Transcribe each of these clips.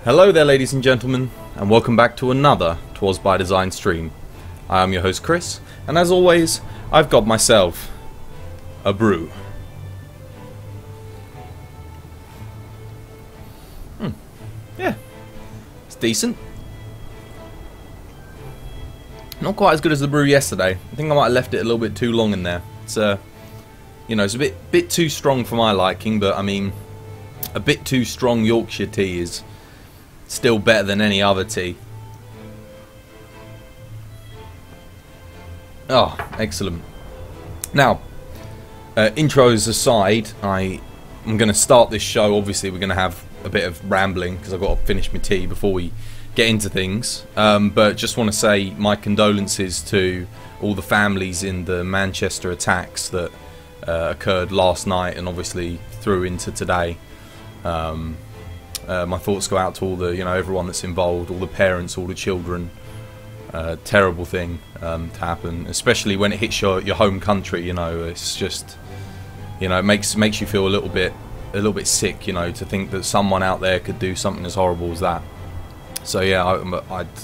Hello there, ladies and gentlemen, and welcome back to another Twas by Design stream. I am your host Chris, and as always, I've got myself a brew. Yeah, it's decent. Not quite as good as the brew yesterday. I think I might have left it a little bit too long in there. It's you know, it's a bit too strong for my liking, but I mean, a bit too strong Yorkshire tea is still better than any other tea. Oh, excellent. Now, intros aside, I'm going to start this show. Obviously, we're going to have a bit of rambling because I've got to finish my tea before we get into things. But just want to say my condolences to all the families in the Manchester attacks that occurred last night and obviously through into today. My thoughts go out to all the, everyone that's involved, all the parents, all the children. Terrible thing to happen, especially when it hits your home country. It's just, it makes you feel a little bit sick. To think that someone out there could do something as horrible as that. So yeah,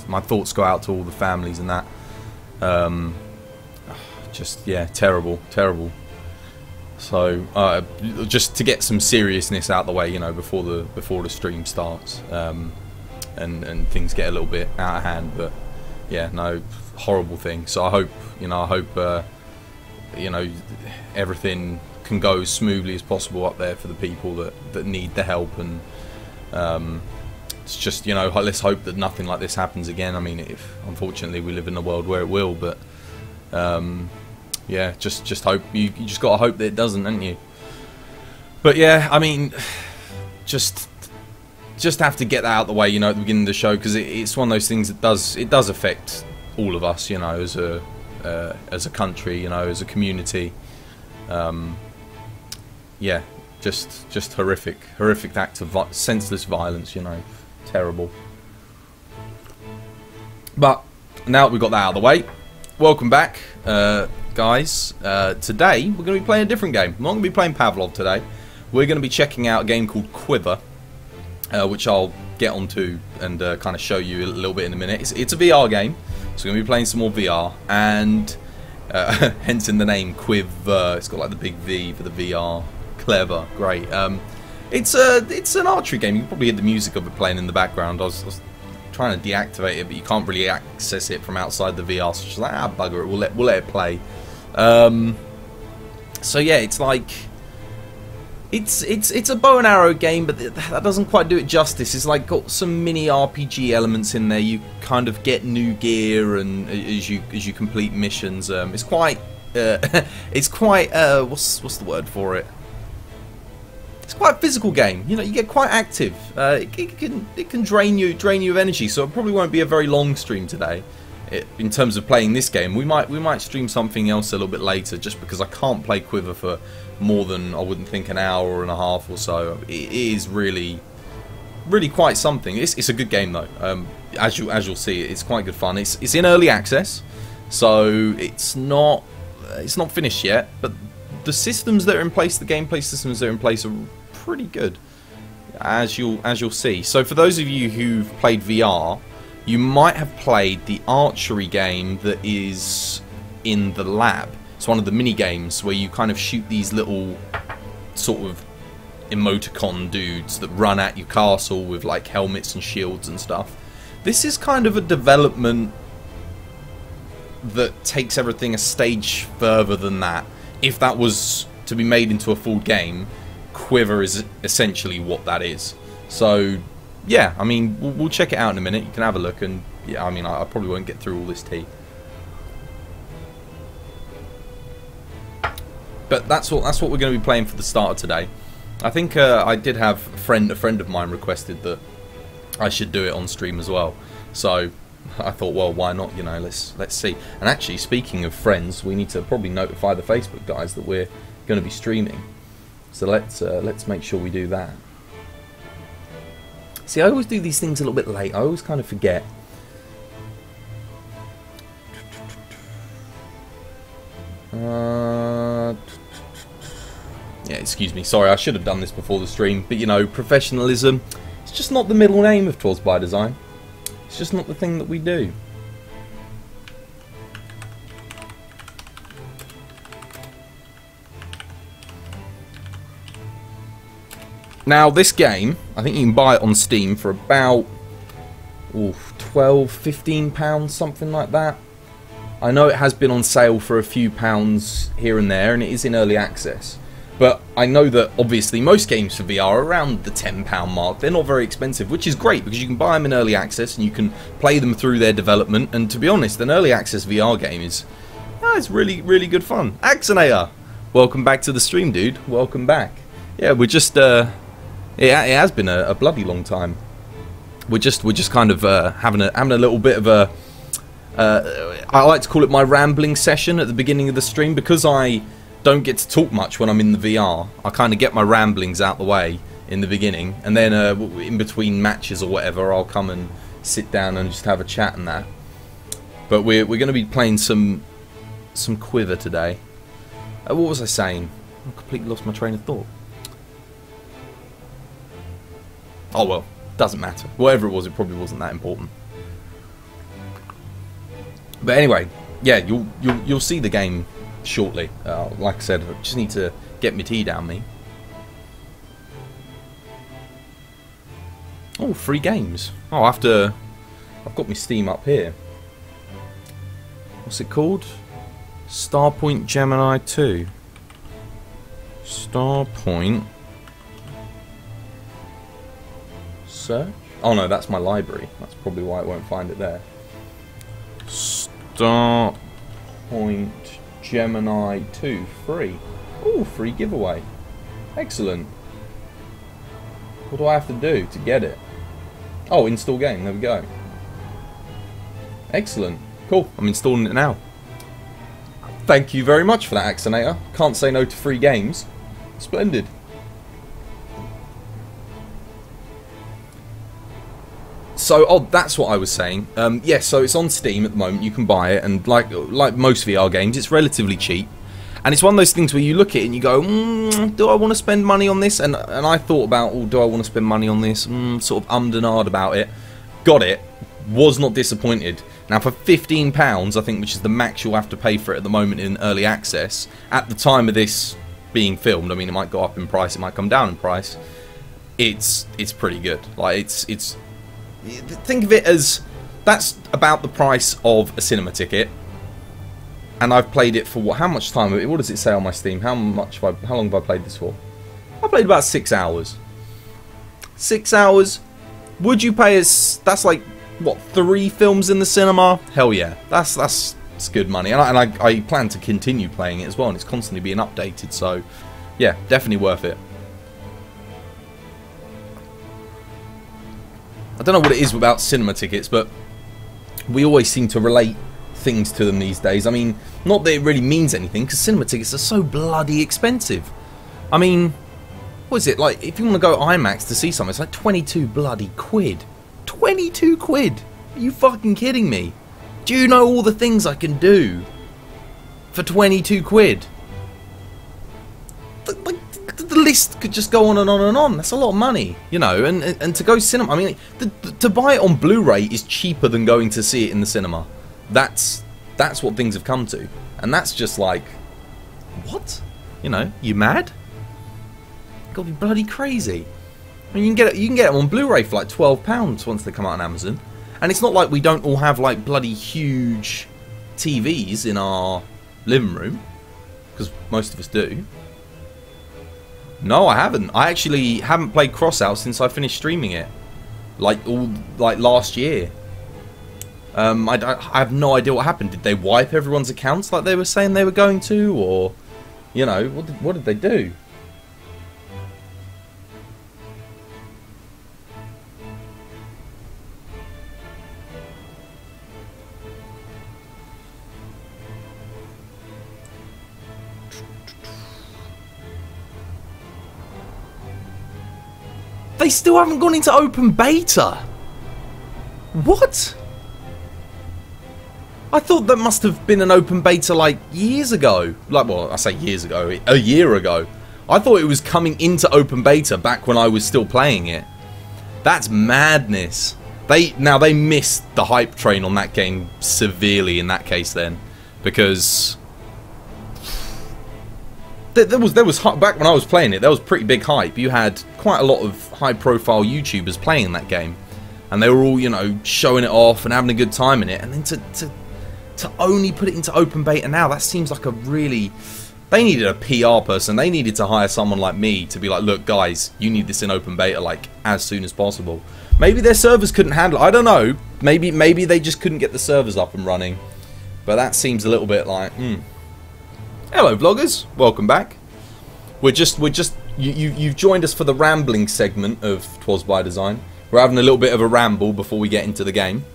my thoughts go out to all the families and that. Just yeah, terrible. So just to get some seriousness out the way, before the stream starts, and things get a little bit out of hand. But yeah, no, horrible thing. So I hope everything can go as smoothly as possible up there for the people that need the help. And it's just, let's hope that nothing like this happens again. I mean, if unfortunately we live in a world where it will, but yeah, just hope. You just gotta hope that it doesn't, haven't you? But yeah, I mean, just have to get that out of the way, at the beginning of the show, because it's one of those things that does affect all of us, as a country, as a community. Yeah, just horrific acts of senseless violence, terrible. But now that we've got that out of the way, welcome back, guys. Today we're going to be playing a different game. I'm not going to be playing Pavlov today. We're going to be checking out a game called QuiVr, which I'll get onto and kind of show you a little bit in a minute. It's a VR game, so we're going to be playing some more VR, and hence in the name QuiVr. It's got like the big V for the VR. Clever, great. It's an archery game. You can probably hear the music of it playing in the background. I was trying to deactivate it, but you can't really access it from outside the VR. So just like, bugger it. We'll let it play. So yeah, it's like it's a bow and arrow game, but that doesn't quite do it justice. It's like got some mini RPG elements in there. You kind of get new gear, and as you complete missions, it's quite what's the word for it? It's quite a physical game. You get quite active. It can drain you of energy. So it probably won't be a very long stream today. In terms of playing this game, we might stream something else a little bit later, just because I can't play QuiVr for more than, I wouldn't think, an hour and a half or so. It is really quite something. It's a good game though. As you'll see, it's quite good fun. It's in early access, so it's not finished yet. But the systems that are in place, the gameplay systems that are in place, are pretty good, as you'll see. So for those of you who've played VR, you might have played the archery game that is in the lab. It's one of the mini games where you kind of shoot these little sort of emoticon dudes that run at your castle with like helmets and shields and stuff. This is kind of a development that takes everything a stage further than that. If that was to be made into a full game, QuiVr is essentially what that is. So yeah, I mean, we'll check it out in a minute. You can have a look, and yeah, I mean, I probably won't get through all this tea, but that's what we're going to be playing for the start of today. I think I did have a friend of mine requested that I should do it on stream as well. So I thought, well, why not? Let's see. And actually, speaking of friends, we need to probably notify the Facebook guys that we're going to be streaming. So let's make sure we do that. See, I always do these things a little bit late. I always kind of forget. Yeah, excuse me. Sorry, I should have done this before the stream. But professionalism, It's just not the middle name of Tours by Design. It's just not the thing that we do. Now this game, I think you can buy it on Steam for about 12, 15 pounds, something like that. I know it has been on sale for a few pounds here and there, and it is in early access. But I know that obviously most games for VR are around the £10 mark. They're not very expensive, which is great because you can buy them in early access and you can play them through their development. And to be honest, an early access VR game is it's really, really good fun. Axonator, welcome back to the stream, dude. Welcome back. Yeah, we're just it has been a bloody long time. We're just kind of having a little bit of a I like to call it my rambling session at the beginning of the stream because I don't get to talk much when I'm in the VR. I kind of get my ramblings out the way in the beginning, and then in between matches or whatever, I'll come and sit down and just have a chat and that. But we're going to be playing some QuiVr today. What was I saying? I completely lost my train of thought. Oh well, doesn't matter. Whatever it was, it probably wasn't that important. But anyway, yeah, you'll see the game shortly. Like I said, I just need to get my tea down me. Oh, free games. Oh, I've got my Steam up here. What's it called? Starpoint Gemini 2. Starpoint. Search? Oh no, that's my library. That's probably why it won't find it there. Starpoint Gemini 2, free. Ooh, free giveaway. Excellent. What do I have to do to get it? Oh, install game, there we go. Excellent. Cool, I'm installing it now. Thank you very much for that, Axonator. Can't say no to free games. Splendid. So, oh, that's what I was saying. Yes, so it's on Steam at the moment. You can buy it, and like most VR games, it's relatively cheap. And it's one of those things where you look at it and you go, do I want to spend money on this? And I thought about, oh, do I want to spend money on this? Sort of ummed and ahed about it. Got it. Was not disappointed. Now, for £15, I think, which is the max you'll have to pay for it at the moment in early access, at the time of this being filmed, I mean, it might go up in price, it might come down in price. It's pretty good. Like, it's think of it as that's about the price of a cinema ticket, and I've played it for how much time? What does it say on my Steam? How long have I played this for? I played about 6 hours. 6 hours. Would you pay us? That's like what, 3 films in the cinema? Hell yeah, that's good money, and I plan to continue playing it as well, and it's constantly being updated. So yeah, definitely worth it. I don't know what it is about cinema tickets, but we always seem to relate things to them these days. I mean, not that it really means anything, because cinema tickets are so bloody expensive. I mean, what is it? Like, if you want to go IMAX to see something, it's like 22 bloody quid. 22 quid? Are you fucking kidding me? Do you know all the things I can do for 22 quid? The list could just go on and on and on. That's a lot of money, you know. And to go cinema, I mean, to buy it on Blu-ray is cheaper than going to see it in the cinema. That's what things have come to, and that's just like, what? You know, you mad? You gotta be bloody crazy. I mean, you can get them on Blu-ray for like £12 once they come out on Amazon, and it's not like we don't all have like bloody huge TVs in our living room, because most of us do. No, I haven't. I actually haven't played Crossout since I finished streaming it, like last year. I have no idea what happened. Did they wipe everyone's accounts like they were saying they were going to, or, you know, what did they do? They still haven't gone into open beta. What? I thought that must have been an open beta like years ago. Like, well, I say years ago, a year ago. I thought it was coming into open beta back when I was still playing it. That's madness. They missed the hype train on that game severely in that case then, because there was back when I was playing it, there was pretty big hype. You had quite a lot of high-profile YouTubers playing that game, and they were all, you know, showing it off and having a good time in it. And then to only put it into open beta now, that seems like a really... They needed a PR person. They needed to hire someone like me to be like, look, guys, you need this in open beta, like, as soon as possible. Maybe their servers couldn't handle it. I don't know. Maybe they just couldn't get the servers up and running. But that seems a little bit like, Hello, vloggers. Welcome back. You've joined us for the rambling segment of 'Twas by Design. We're having a little bit of a ramble before we get into the game.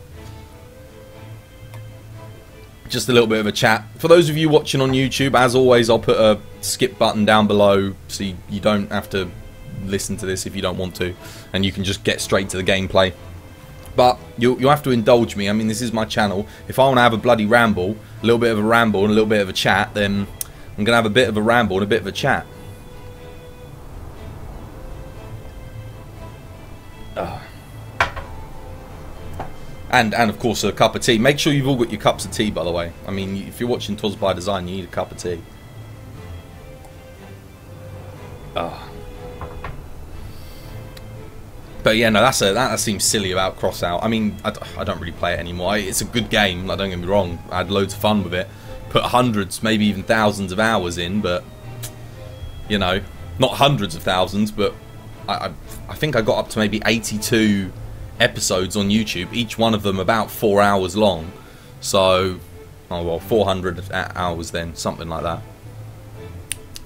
Just a little bit of a chat. For those of you watching on YouTube, as always, I'll put a skip button down below so you don't have to listen to this if you don't want to, and you can just get straight to the gameplay. But you'll have to indulge me. I mean, this is my channel. If I want to have a bloody ramble, a little bit of a ramble and a little bit of a chat, then I'm going to have a bit of a ramble and a bit of a chat. And of course a cup of tea. Make sure you've all got your cups of tea, by the way. I mean, if you're watching 'Twas by Design, you need a cup of tea. But yeah, no, that seems silly about Crossout. I mean, I don't really play it anymore. It's a good game, like, don't get me wrong. I had loads of fun with it. Put hundreds, maybe even thousands of hours in, but, you know, not hundreds of thousands, but I think I got up to maybe 82 episodes on YouTube, each one of them about 4 hours long. So, oh well, 400 hours then, something like that.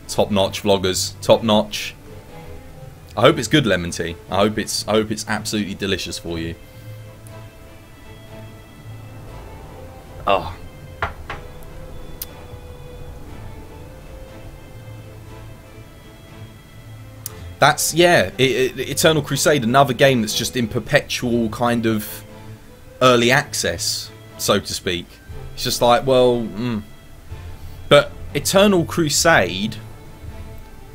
Top notch, vloggers, top notch. I hope it's good lemon tea. I hope it's absolutely delicious for you. Oh. That's, yeah, Eternal Crusade, another game that's just in perpetual kind of early access, so to speak. It's just like, well, But Eternal Crusade,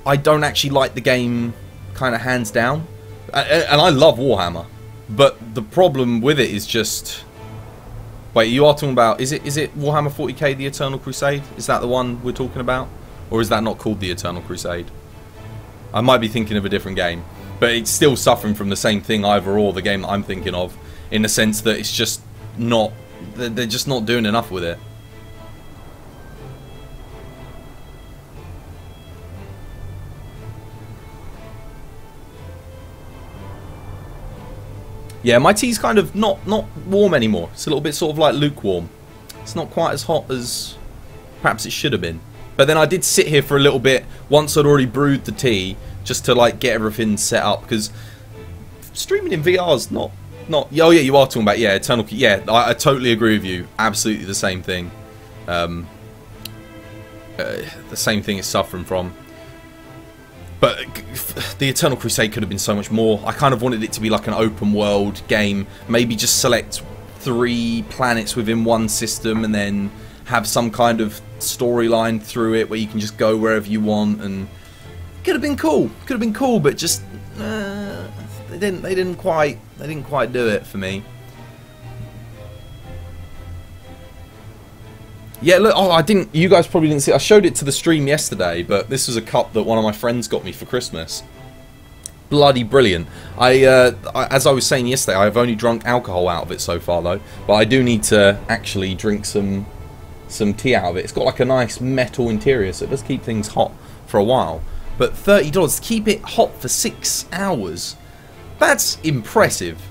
I don't actually like the game kind of hands down. And I love Warhammer. But the problem with it is just... Wait, you are talking about... Is it Warhammer 40k, the Eternal Crusade? Is that the one we're talking about? Or is that not called the Eternal Crusade? I might be thinking of a different game, but it's still suffering from the same thing either or, the game that I'm thinking of, in the sense that it's just not, they're just not doing enough with it. Yeah, my tea's kind of not warm anymore. It's a little bit sort of like lukewarm. It's not quite as hot as perhaps it should have been. But then I did sit here for a little bit once I'd already brewed the tea, just to like get everything set up, because streaming in VR's not. Oh yeah, you are talking about, yeah, Eternal. Yeah, I totally agree with you. Absolutely the same thing. The same thing it's suffering from. But the Eternal Crusade could have been so much more. I kind of wanted it to be like an open world game. Maybe just select 3 planets within one system and then have some kind of storyline through it where you can just go wherever you want, and could have been cool. Could have been cool, but just they didn't quite do it for me. Yeah, look, you guys probably didn't see it. I showed it to the stream yesterday, but this was a cup that one of my friends got me for Christmas. Bloody brilliant. As I was saying yesterday, I've only drunk alcohol out of it so far though, but I do need to actually drink some tea out of it. It's got like a nice metal interior, so it does keep things hot for a while. But $30 to keep it hot for 6 hours, that's impressive.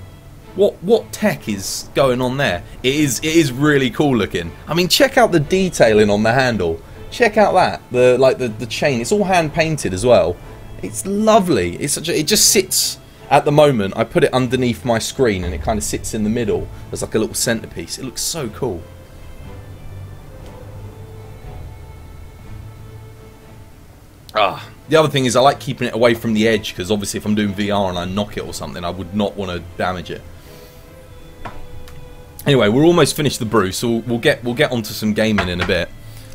What tech is going on there? It is really cool looking. I mean, check out the detailing on the handle. Check out that, the chain. It's all hand painted as well. It's lovely. It's it just sits at the moment. I put it underneath my screen and it kind of sits in the middle as like a little centerpiece. It looks so cool. The other thing is I like keeping it away from the edge, because obviously if I'm doing VR and I knock it or something, I would not want to damage it. Anyway, we're almost finished the brew, so we'll get onto some gaming in a bit.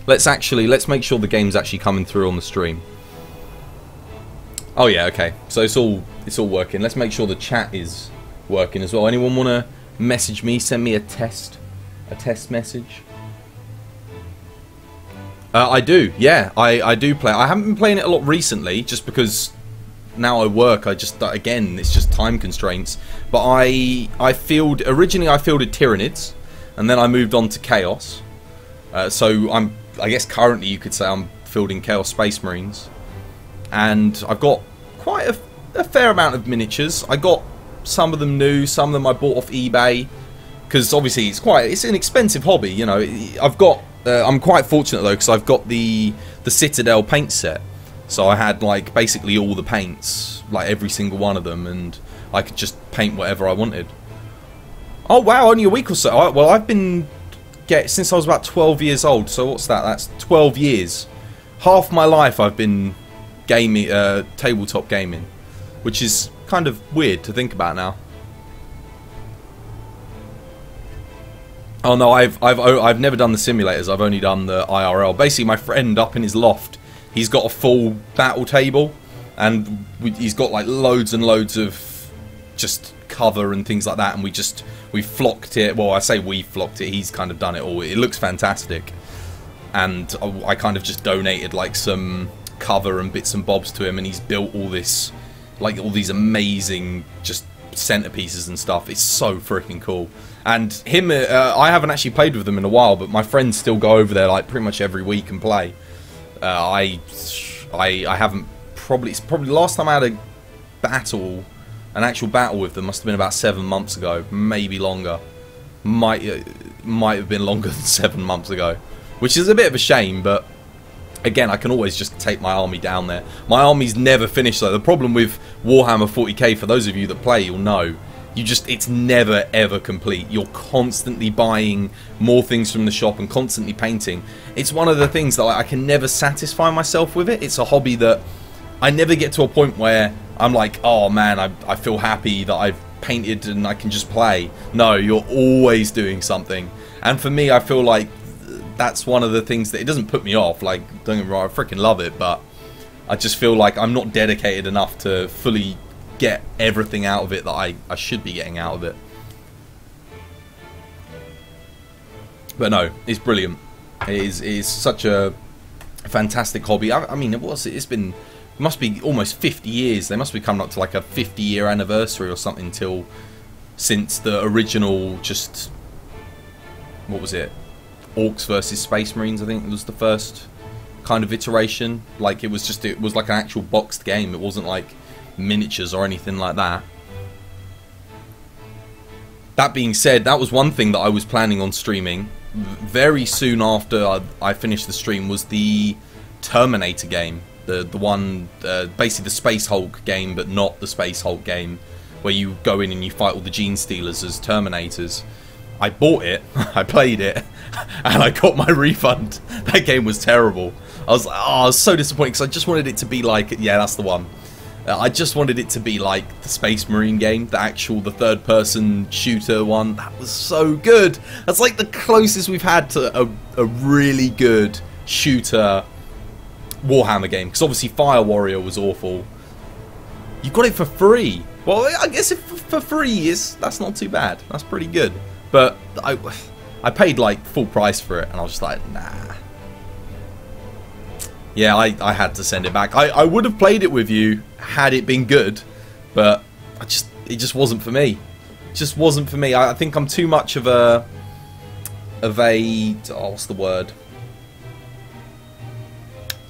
Let's make sure the game's actually coming through on the stream. Oh yeah, okay. So it's all working. Let's make sure the chat is working as well. Anyone want to message me? Send me a test message. I do. Yeah, I do play. I haven't been playing it a lot recently, just because now I work. Again, it's just time constraints. But originally I fielded Tyranids, and then I moved on to Chaos. So I guess currently you could say I'm fielding Chaos Space Marines. And I've got quite a fair amount of miniatures. I got some of them new, some of them I bought off eBay, because obviously it's an expensive hobby. You know, I'm quite fortunate though, because I've got the Citadel paint set, so I had like basically all the paints, like every single one of them, and I could just paint whatever I wanted. Oh wow, only a week or so. Well, I've been since I was about 12 years old. So what's that? That's 12 years. Half my life I've been gaming, tabletop gaming, which is kind of weird to think about now. Oh no, I've never done the simulators. I've only done the IRL. Basically, my friend up in his loft, he's got a full battle table, and he's got like loads and loads of just cover and things like that. And we flocked it. Well, I say we flocked it. He's kind of done it all. It looks fantastic, and I kind of just donated like some cover and bits and bobs to him, and he's built all this, like all these amazing just centerpieces and stuff. It's so freaking cool. And him, I haven't actually played with them in a while, but my friends still go over there like pretty much every week and play. I haven't it's probably the last time I had an actual battle with them must have been about 7 months ago, maybe longer. Might have been longer than 7 months ago, which is a bit of a shame, but again, I can always just take my army down there. My army's never finished though. The problem with Warhammer 40k, for those of you that play, you'll know, it's never ever complete. You're constantly buying more things from the shop and constantly painting. It's one of the things that I can never satisfy myself with it. It's a hobby that I never get to a point where I'm like, oh man, I feel happy that I've painted and I can just play. No, you're always doing something. And for me, I feel like that's one of the things that it doesn't put me off. Like, don't get me wrong, I freaking love it, but I just feel like I'm not dedicated enough to fully get everything out of it that I should be getting out of it. But no, it's brilliant. It is such a fantastic hobby. I mean, it must be almost 50 years. They must be coming up to like a 50-year anniversary or something since the original, just, what was it? Orcs versus Space Marines, I think it was the first kind of iteration. Like it was like an actual boxed game. It wasn't like miniatures or anything like that. That being said, that was one thing that I was planning on streaming very soon after I finished the stream, was the Terminator game. The one, basically the Space Hulk game, but not the Space Hulk game, where you go in and you fight all the Gene Stealers as Terminators. I bought it, I played it, and I got my refund. That game was terrible. I was so disappointed, because I just wanted it to be like, yeah, that's the one. I just wanted it to be like the Space Marine game, the third-person shooter one. That was so good. That's like the closest we've had to a really good shooter Warhammer game. Because obviously Fire Warrior was awful. You got it for free. Well, I guess if for free that's not too bad. That's pretty good. But I paid like full price for it, and I was just like, nah. Yeah, I had to send it back. I would have played it with you had it been good, but it just wasn't for me. It just wasn't for me. I think I'm too much of a what's the word?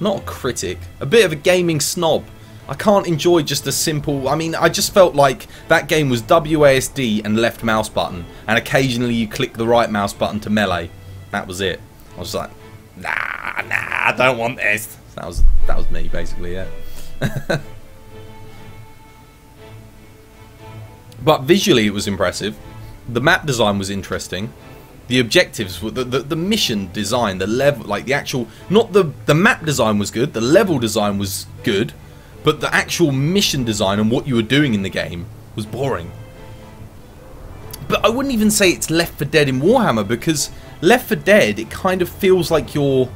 Not a critic. A bit of a gaming snob. I can't enjoy just a simple... I mean, I just felt like that game was WASD and left mouse button, and occasionally you click the right mouse button to melee. That was it. I was like, nah, I don't want this. That was me, basically, yeah. But visually it was impressive. The map design was interesting. The objectives, the mission design, the level, like the actual... Not the map design was good, the level design was good, but the actual mission design and what you were doing in the game was boring. But I wouldn't even say it's Left 4 Dead in Warhammer, because Left 4 Dead, it kind of feels like you're...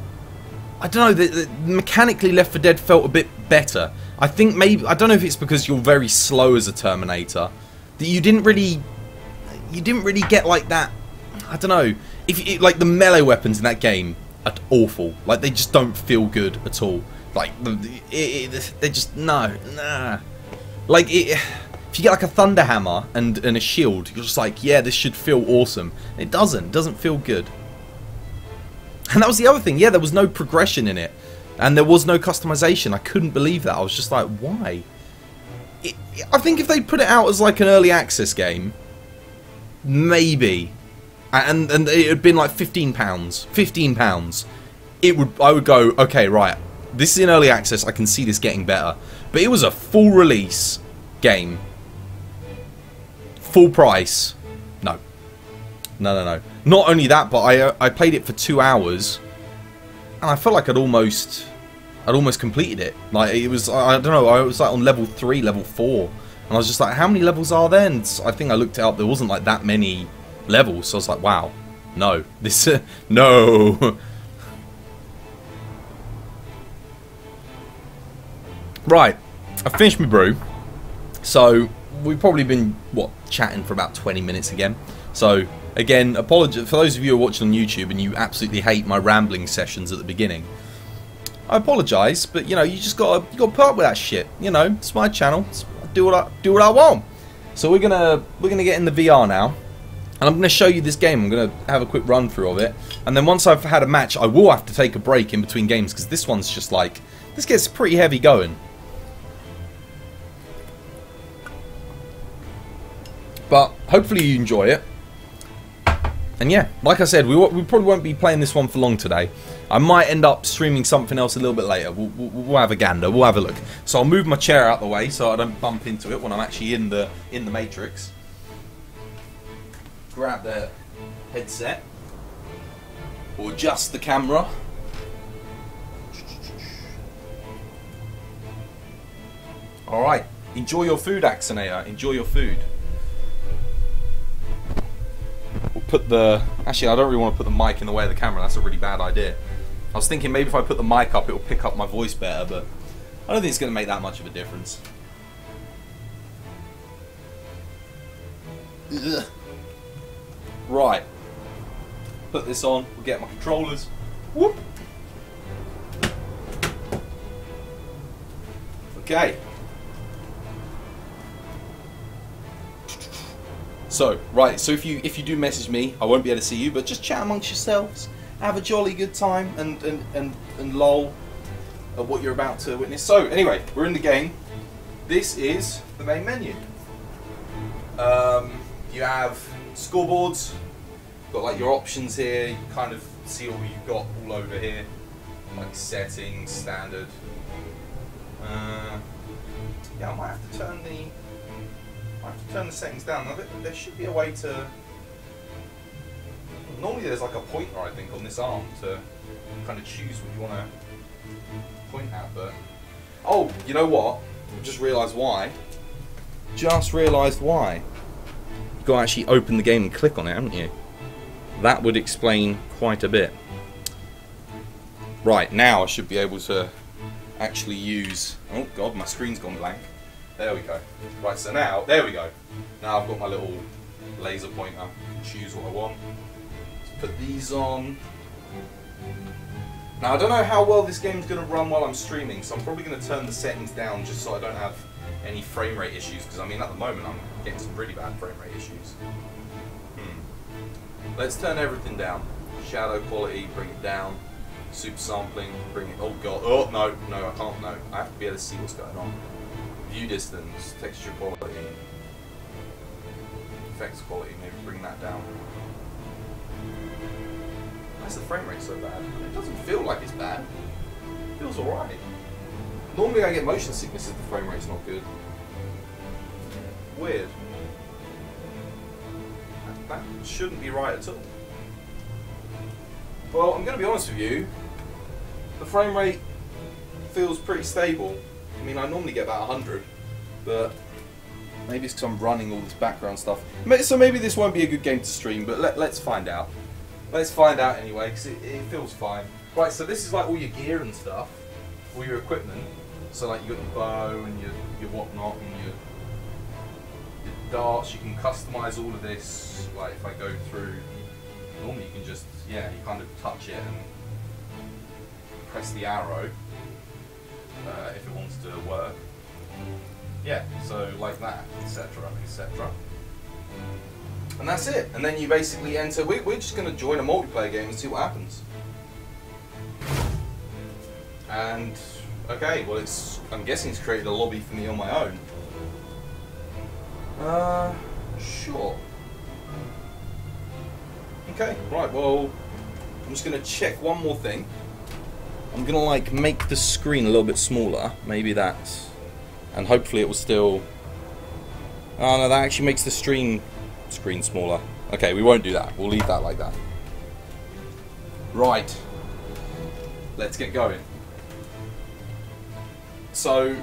I don't know, mechanically Left 4 Dead felt a bit better. I think maybe, I don't know if it's because you're very slow as a Terminator, that you didn't really get like that. I don't know, like the melee weapons in that game are awful. Like they just don't feel good at all. Like they just nah. Like if you get like a thunder hammer and a shield, you're just like, yeah, this should feel awesome. It doesn't feel good. And that was the other thing. Yeah, there was no progression in it, and there was no customization. I couldn't believe that. I was just like, why? I think if they put it out as like an early access game, maybe, and it had been like £15, £15, I would go, okay, right, this is in early access. I can see this getting better. But it was a full release game, full price. No. Not only that, but I played it for 2 hours, and I felt like I'd almost completed it. Like it was, I don't know, I was like on level 3, level 4, and I was just like, how many levels are there? And I think I looked it up. There wasn't like that many levels, so I was like, wow, no, this no. Right, I finished my brew, so we've probably been chatting for about 20 minutes again. So again, apologies for those of you who are watching on YouTube and you absolutely hate my rambling sessions at the beginning. I apologise, but you know, you gotta put up with that shit. You know, it's my channel. Do what I want. So we're gonna get in the VR now, and I'm gonna show you this game. I'm gonna have a quick run through of it, and then once I've had a match, I will have to take a break in between games because this one's just like, this gets pretty heavy going. But hopefully you enjoy it. And yeah, like I said, we probably won't be playing this one for long today. I might end up streaming something else a little bit later. We'll have a gander. We'll have a look. So I'll move my chair out the way so I don't bump into it when I'm actually in the Matrix. Grab the headset, or adjust the camera. All right. Enjoy your food, Axonator. Enjoy your food. We'll put the... Actually, I don't really want to put the mic in the way of the camera. That's a really bad idea. I was thinking maybe if I put the mic up, it will pick up my voice better, but I don't think it's going to make that much of a difference. Ugh. Right. Put this on. We'll get my controllers. Whoop. Okay. So, right, so if you do message me, I won't be able to see you, but just chat amongst yourselves, have a jolly good time, and lol at what you're about to witness. So, anyway, we're in the game. This is the main menu. You have scoreboards, got like your options here, you can kind of see what you've got all over here, like settings, standard. Yeah, I might have to turn the settings down. Now, there should be a way to... Normally there's like a pointer, I think, on this arm to kind of choose what you want to point at, but... Oh, you know what? I just realised why. Just realised why. You've got to actually open the game and click on it, haven't you? That would explain quite a bit. Right, now I should be able to actually use... Oh god, my screen's gone blank. There we go. Right, so now, there we go. Now I've got my little laser pointer. I can choose what I want. Let's put these on. Now I don't know how well this game's going to run while I'm streaming, so I'm probably going to turn the settings down just so I don't have any frame rate issues, because I mean at the moment I'm getting some really bad frame rate issues. Let's turn everything down. Shadow quality, bring it down. Super sampling, bring it... Oh god, oh no, I can't, no. I have to be able to see what's going on. View distance, texture quality, effects quality, maybe bring that down. Why is the frame rate so bad? It doesn't feel like it's bad. It feels alright. Normally I get motion sickness if the frame rate's not good. Weird. That shouldn't be right at all. Well, I'm going to be honest with you. The frame rate feels pretty stable. I mean, I normally get about 100, but maybe it's because I'm running all this background stuff. So maybe this won't be a good game to stream, but let's find out. Let's find out anyway, because it feels fine. Right, so this is like all your gear and stuff, all your equipment. So like you got your bow and your whatnot and your darts. You can customize all of this. Like if I go through, normally you can just, yeah, you kind of touch it and press the arrow if it wants to work. Yeah, so like that, etc., etc. And that's it. And then you basically enter. We're just going to join a multiplayer game and see what happens. And okay, well, I'm guessing it's created a lobby for me on my own. Sure. Okay, right. Well, I'm just going to check one more thing. I'm going to like make the screen a little bit smaller. Maybe that's, and hopefully it will still. Oh no, that actually makes the screen smaller. Okay, we won't do that. We'll leave that like that. Right. Let's get going. So,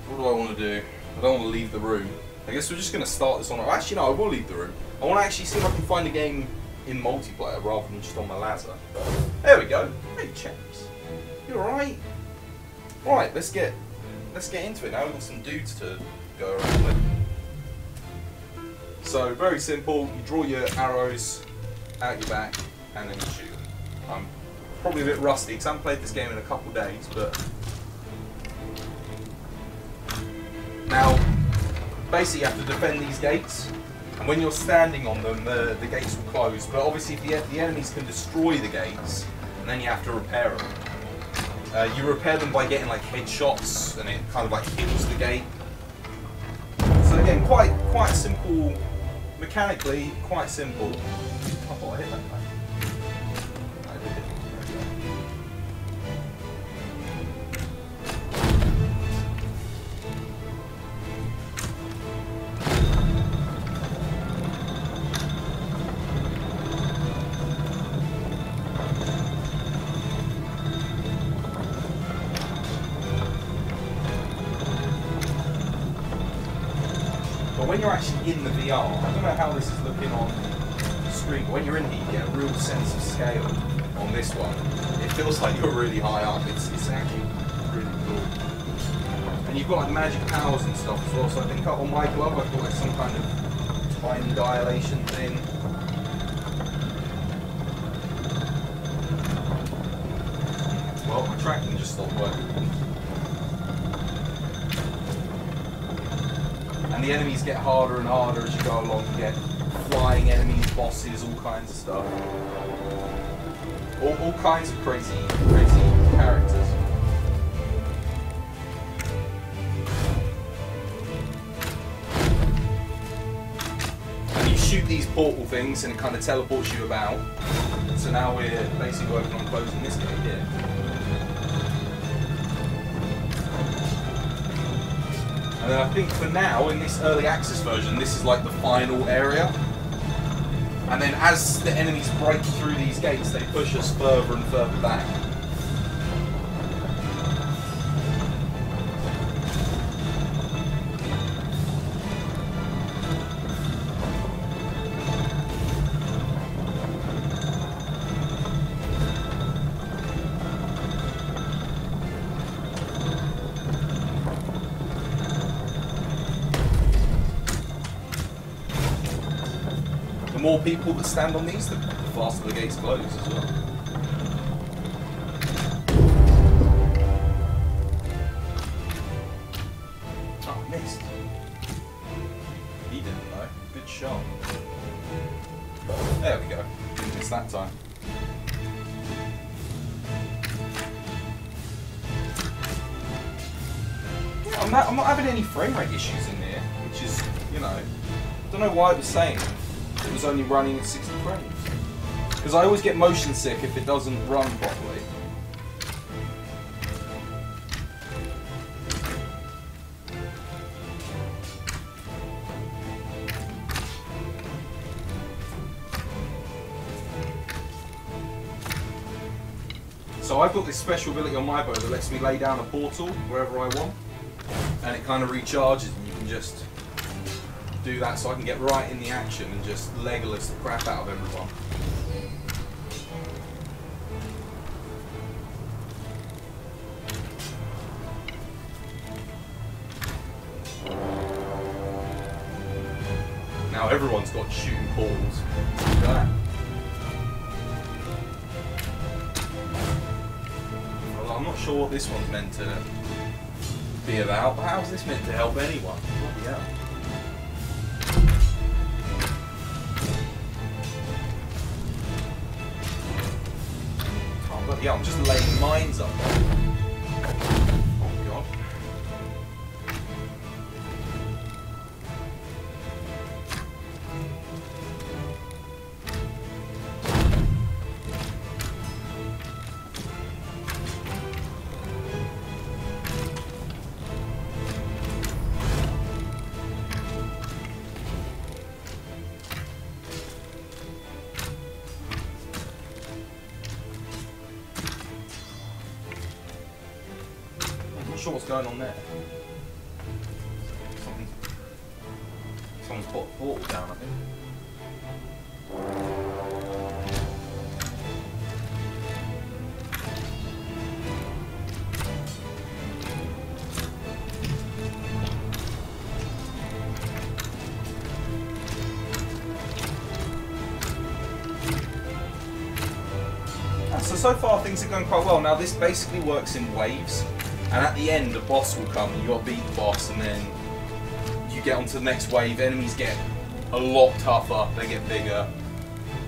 what do I want to do? I don't want to leave the room. I guess we're just going to start this on. Actually, no, I will leave the room. I want to actually see if I can find a game in multiplayer rather than just on my ladder. There we go. Hey, chaps. You alright? Right, let's get into it now. We've got some dudes to go around with. So, very simple. You draw your arrows out your back and then you shoot them. I'm probably a bit rusty because I haven't played this game in a couple of days, but now, basically you have to defend these gates, and when you're standing on them, the gates will close, but obviously if the enemies can destroy the gates, and then you have to repair them. You repair them by getting like headshots, and it kind of like hits the gate. So again, quite simple, mechanically, quite simple. I thought I hit that guy. I did. When you're actually in the VR, I don't know how this is looking on the screen, but when you're in here, you get a real sense of scale on this one. It feels like you're really high up. It's actually really cool. And you've got like magic powers and stuff as well, so I think on my glove I've got like some kind of time dilation thing. Well, my tracking just stopped working. And the enemies get harder and harder as you go along. You get flying enemies, bosses, all kinds of stuff. All kinds of crazy characters. And you shoot these portal things and it kind of teleports you about. So now we're basically working on closing this gate here. And then I think for now, in this early access version, this is like the final area. And then as the enemies break through these gates, they push us further and further back. The more people that stand on these, the faster the gates close as well. Oh, I missed. He didn't though. Good shot. There we go. Didn't miss that time. Yeah, I'm not having any frame rate issues in here, which is, you know, I don't know why it was saying it was only running at 60 frames. Because I always get motion sick if it doesn't run properly. So I've got this special ability on my bow that lets me lay down a portal wherever I want. And it kind of recharges and you can just do that so I can get right in the action and just Legolas the crap out of everyone. everyone's got shooting balls. Look at that. Well, I'm not sure what this one's meant to be about, but how's this meant to help anyone? Bloody hell. Oh, bloody hell, I'm just laying mines up there. Oh, God. Sure what's going on there. Someone's put a portal down, I think. So far things are going quite well. Now this basically works in waves. And at the end, a boss will come, and you got to beat the boss, and then you get onto the next wave. Enemies get a lot tougher, they get bigger.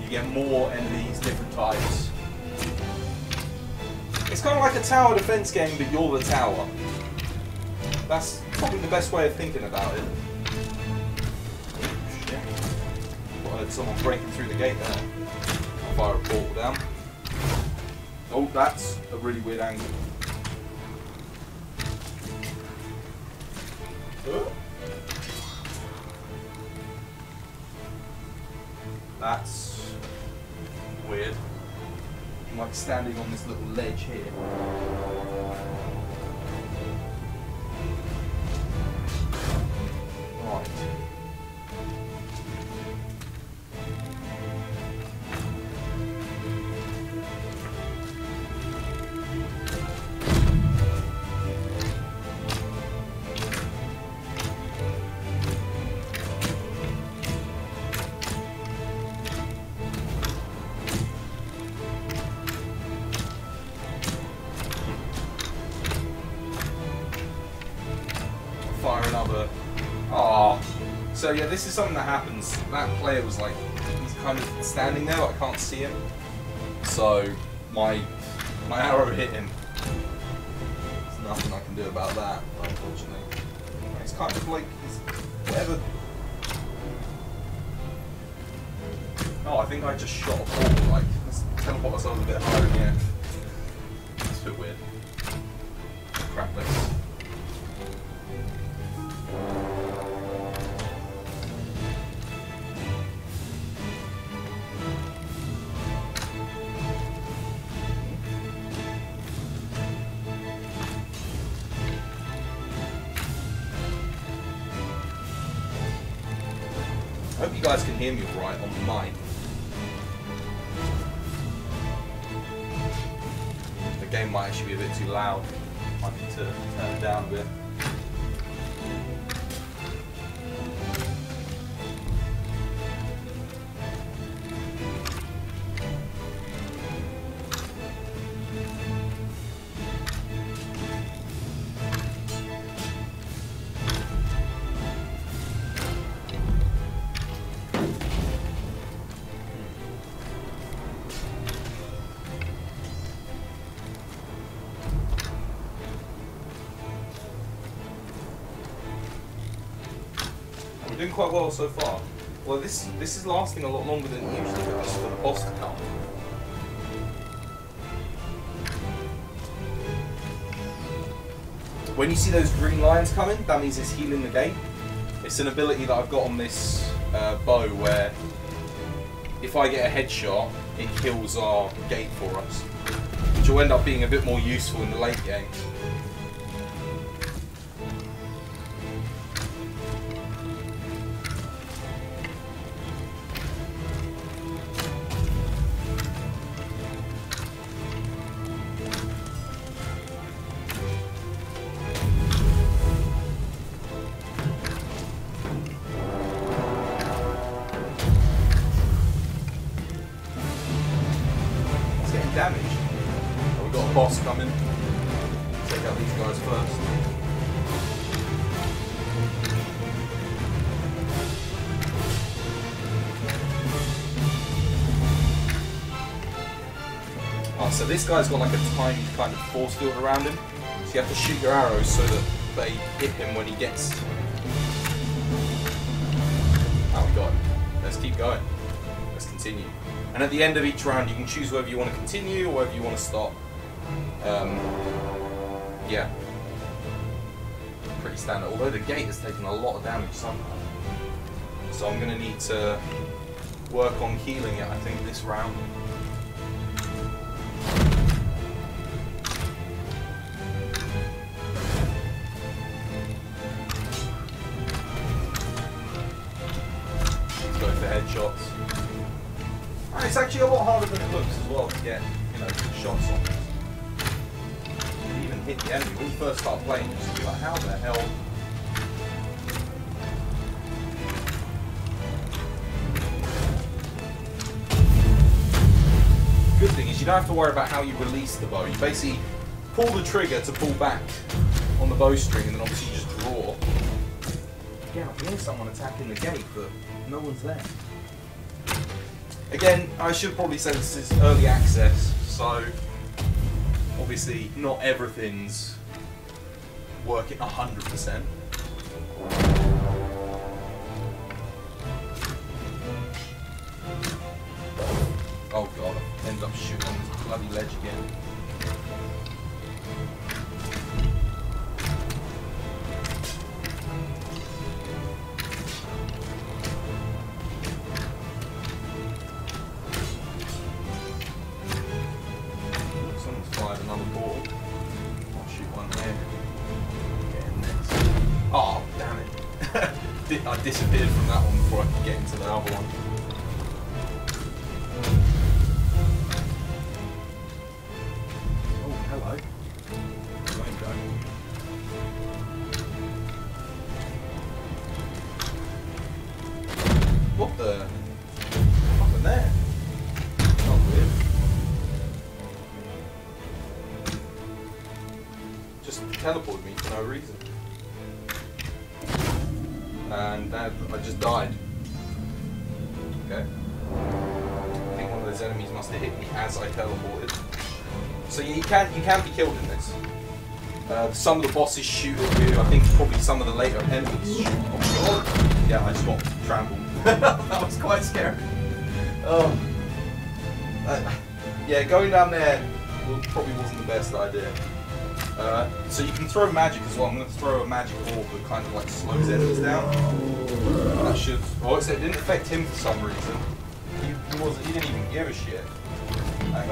You get more enemies, different types. It's kind of like a tower defense game, but you're the tower. That's probably the best way of thinking about it. Yeah. I heard someone breaking through the gate there. I'll fire a portal down. Oh, that's a really weird angle. That's weird. I'm like standing on this little ledge here. Right. Another. Oh, so yeah, this is something that happens. That player was like, he's kind of standing there, but I can't see him. So my arrow hit him. There's nothing I can do about that, unfortunately. It's kind of like whatever. Oh, I think I just shot a ball. Like, let's teleport ourselves a bit higher in the air. It's a bit weird. Crap this. I hope you guys can hear me alright on the mic. The game might actually be a bit too loud. I need to turn it down a bit. We're doing quite well so far. Well, this is lasting a lot longer than it usually does for the boss to come. When you see those green lines coming, that means it's healing the gate. It's an ability that I've got on this bow where if I get a headshot, it heals our gate for us, which will end up being a bit more useful in the late game. So this guy's got like a timed kind of force field around him. So you have to shoot your arrows so that they hit him when he gets... Oh, we got him. Let's keep going. Let's continue. And at the end of each round, you can choose whether you want to continue or whether you want to stop. Yeah. Pretty standard. Although the gate has taken a lot of damage somehow. So I'm going to need to work on healing it, I think, this round. Let's go for headshots. And it's actually a lot harder than it looks as well to get, you know, good shots on this. You even hit the enemy. When you first start playing, you just be like, how the hell? Good thing is you don't have to worry about how you release the bow. You basically pull the trigger to pull back on the bowstring, and then obviously you just draw. Again, I can hear someone attacking the gate, but no one's there. Again, I should probably say this is early access, so obviously not everything's working 100%. Oh god, I ended up shooting on this bloody ledge again. Someone's fired another ball. I'll shoot one there. Get in next. Oh, damn it. I disappeared from that one before I could get into the other one. Hello. There you go. What the? What happened there? Not weird. Just teleported me for no reason. And I just died. Okay. I think one of those enemies must have hit me as I teleported. So you can be killed in this. Some of the bosses shoot at you. I think probably some of the later enemies shoot. Oh, yeah, I just got trampled. That was quite scary. Oh. Yeah, going down there probably wasn't the best idea. So you can throw magic as well. I'm going to throw a magic orb that kind of like slows enemies down. That should. Oh, so it didn't affect him for some reason. He didn't even give a shit. That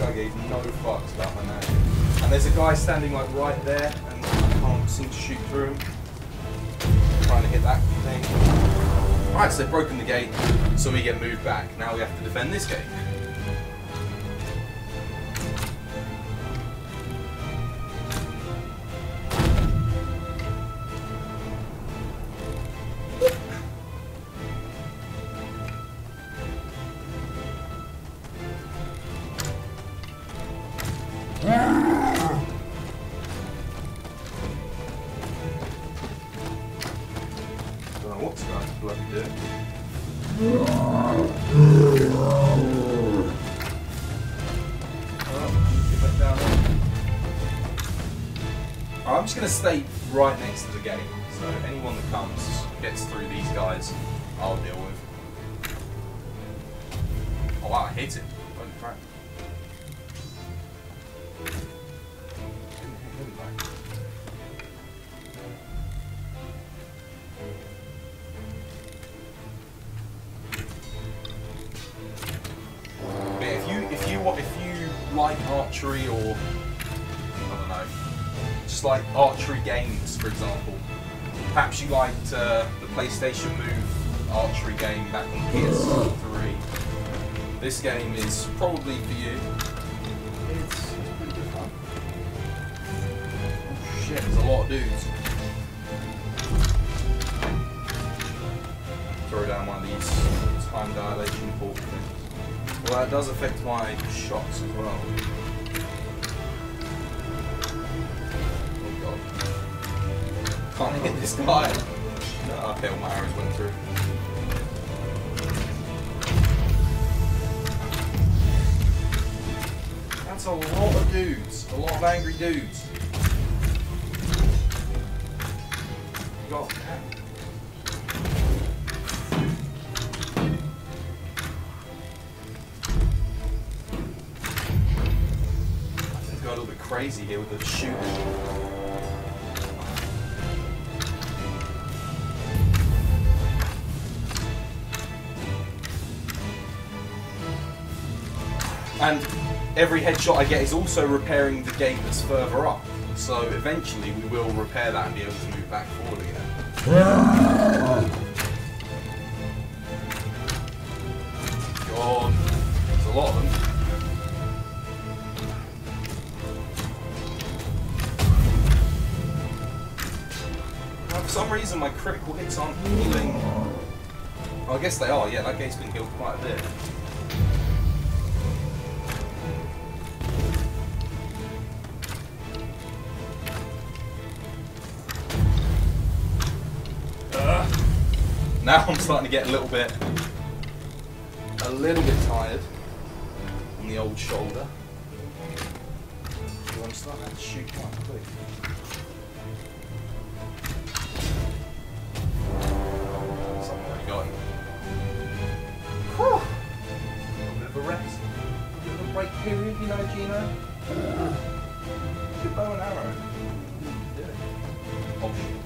guy gave no fucks about my magic. And there's a guy standing like right there, and I can't seem to shoot through him. Trying to hit that thing. Alright, so they've broken the gate, so we get moved back. Now we have to defend this gate. What's going to bloody do? Get back down there. I'm just going to stay right next to the gate, so anyone that comes, gets through these guys, I'll deal with. Oh wow, I hit him. Holy crap. If you like archery, or I don't know, just like archery games, for example, perhaps you liked the PlayStation Move archery game back on PS3. This game is probably for you. It's pretty good fun. Oh shit, there's a lot of dudes. Throw down one of these time dilation port things. Well, that does affect my shots as well. Oh god. Can't hit this guy. No, okay, all my arrows went through. a lot of dudes. A lot of angry dudes. God damn. I think go a little bit crazy here with the shooting. And every headshot I get is also repairing the gate that's further up. So eventually we will repair that and be able to move back forward again. God, there's a lot of them. Now, for some reason my critical hits aren't healing. Oh, I guess they are, yeah, that gate's been healed quite a bit. Now I'm starting to get a little bit tired on the old shoulder. So I'm starting to shoot quite quick. Something already got him. Whew. A little bit of a rest. A little bit of a break period, you know, Gino? Good bow and arrow. Oh shit.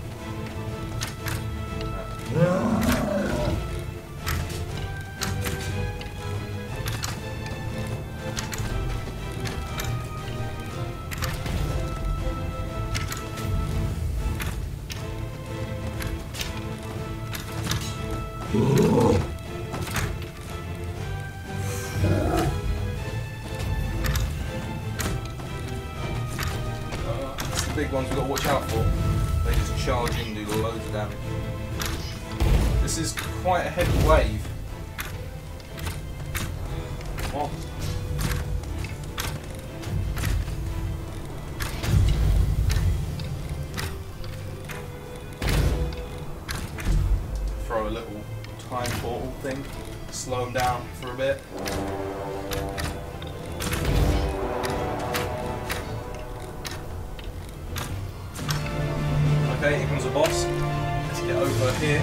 That's the big ones we've got to watch out for. They just charge in and do loads of damage. This is quite a heavy wave. Oh. Throw a little time portal thing, slow them down for a bit. Okay, here comes a boss. Let's get over here.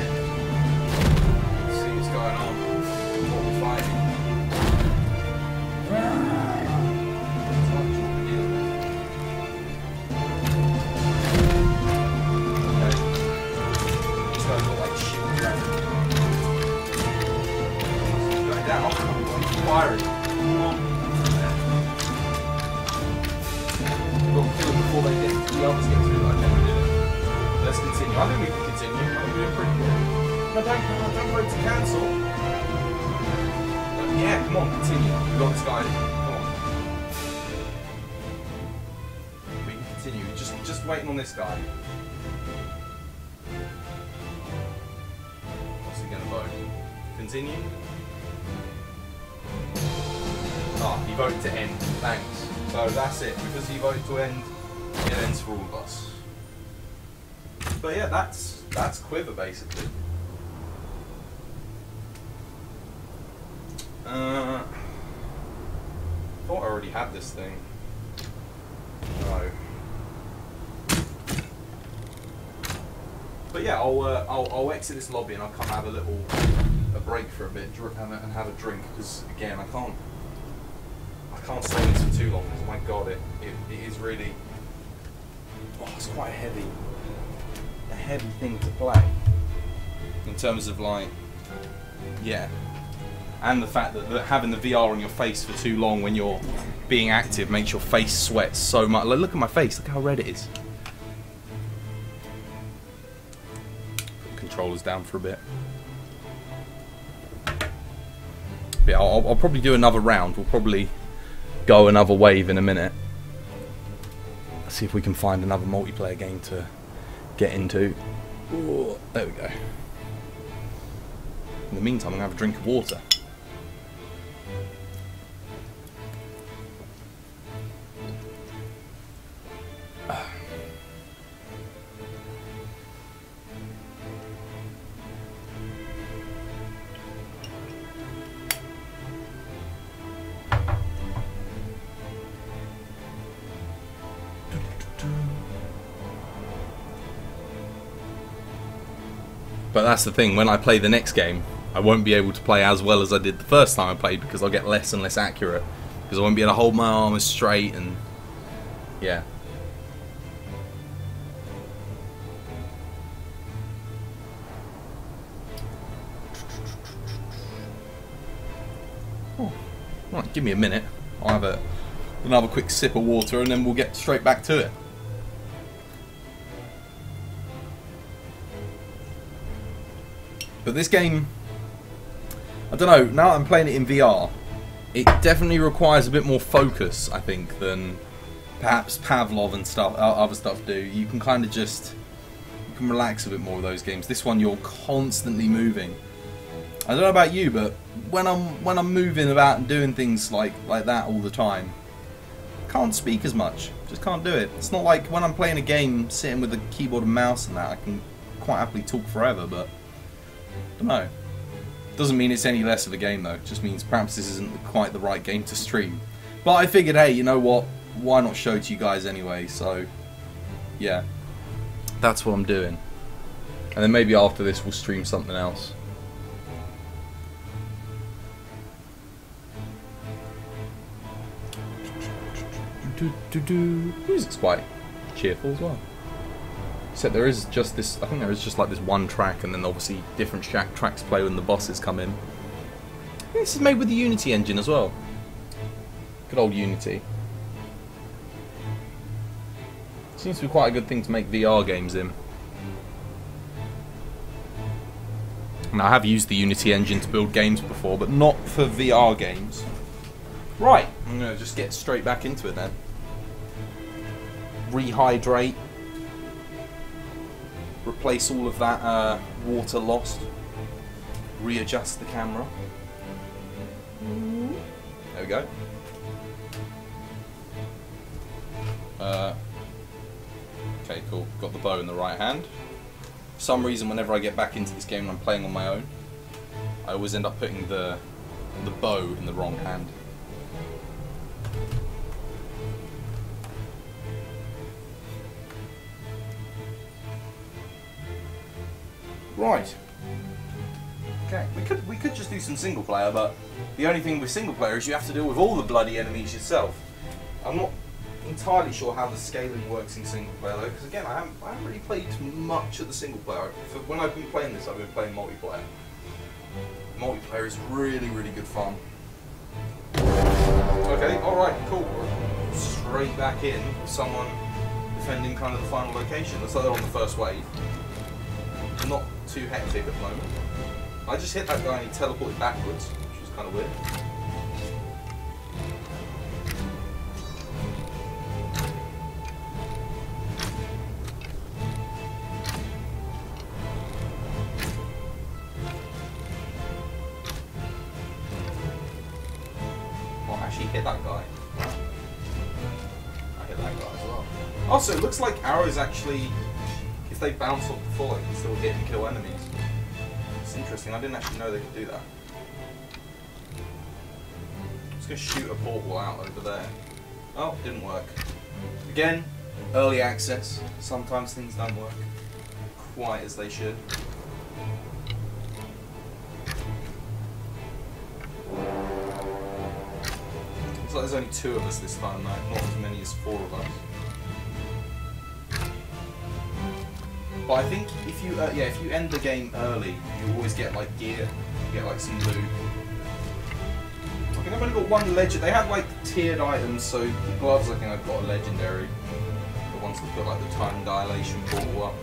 See what's going on. What we're fighting. Okay. These guys look like shit around. Going down. Firing. Come on. We've got to kill them before they get the others get through like that. Let's continue. I think we can continue. I think we're doing pretty good. No, don't wait to cancel. Yeah, come on, continue. We've got this guy. Come on. We can continue. Just waiting on this guy. What's he going to vote? Continue? Ah, he voted to end. Thanks. So that's it. Because he voted to end, it ends for all of us. But yeah, that's QuiVr basically. Thought I already had this thing. No. But yeah, I'll exit this lobby and I'll come have a break for a bit and have a drink because again I can't stay in this for too long because my god it is really it's quite heavy. A heavy thing to play in terms of like and the fact that having the VR on your face for too long when you're being active makes your face sweat so much. Like, look at my face, look how red it is. Put the controllers down for a bit. But yeah, I'll probably do another round. We'll probably go another wave in a minute. Let's see if we can find another multiplayer game to get into. Ooh, there we go. In the meantime, I'm going to have a drink of water. But that's the thing, when I play the next game, I won't be able to play as well as I did the first time I played because I'll get less and less accurate. Because I won't be able to hold my arm as straight and... yeah. Oh. Right, give me a minute. I'll have another quick sip of water and then we'll get straight back to it. But this game, I don't know, now that I'm playing it in VR, it definitely requires a bit more focus, I think, than perhaps Pavlov and stuff, other stuff do. You can kind of just, you can relax a bit more with those games. This one, you're constantly moving. I don't know about you, but when I'm moving about and doing things like that all the time, I can't speak as much. Just can't do it. It's not like when I'm playing a game, sitting with a keyboard and mouse and that, I can quite happily talk forever, but I don't know. Doesn't mean it's any less of a game though. It just means perhaps this isn't quite the right game to stream. But I figured, hey, you know what? Why not show it to you guys anyway? So, yeah. That's what I'm doing. And then maybe after this we'll stream something else. Music's quite cheerful as well. Except there is just this, I think there is just like this one track and then obviously different tracks play when the bosses come in. This is made with the Unity engine as well. Good old Unity. Seems to be quite a good thing to make VR games in. Now I have used the Unity engine to build games before, but not for VR games. Right, I'm going to just get straight back into it then. Rehydrate. Replace all of that water lost. Readjust the camera. There we go. Okay, cool. Got the bow in the right hand. For some reason, whenever I get back into this game and I'm playing on my own, I always end up putting the bow in the wrong hand. Right. Okay, we could just do some single player, but the only thing with single player is you have to deal with all the bloody enemies yourself. I'm not entirely sure how the scaling works in single player though, because again, I haven't really played much of the single player. When I've been playing this, I've been playing multiplayer. Multiplayer is really, really good fun. Okay, alright, cool. Straight back in, someone defending kind of the final location. Looks like they're on the first wave. Not too hectic at the moment. I just hit that guy and he teleported backwards, which was kind of weird. Oh, I actually hit that guy. I hit that guy as well. Also, it looks like arrows actually, if they bounce off the floor, they can still hit and kill enemies. It's interesting, I didn't actually know they could do that. I'm just going to shoot a portal out over there. Oh, didn't work. Again, early access. Sometimes things don't work quite as they should. Looks like there's only 2 of us this time, though. Not as many as 4 of us. But I think if you if you end the game early, you always get like gear, you get like some loot. I think I've only got 1 legend. They have like tiered items, so the gloves I think I've got a legendary. The ones that put like the time dilation portal up.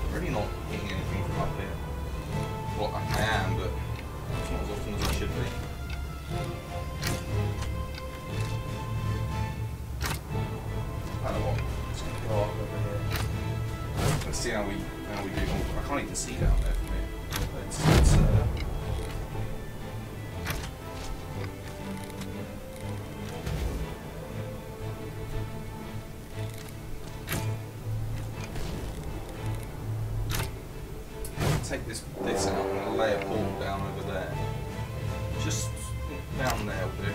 I'm really not hitting anything from up here. Well, I am, but it's not as often as I should be. Go up over here. Let's see how we do. Oh, I can't even see down there from here. Let's take this out and lay a portal down over there. Just down there will do.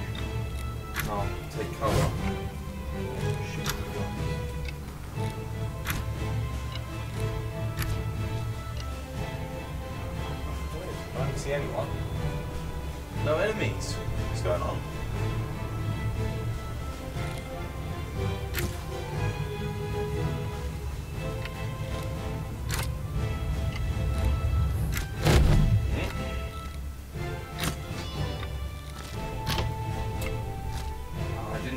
I'll take cover. I don't see anyone. No enemies. What's going on?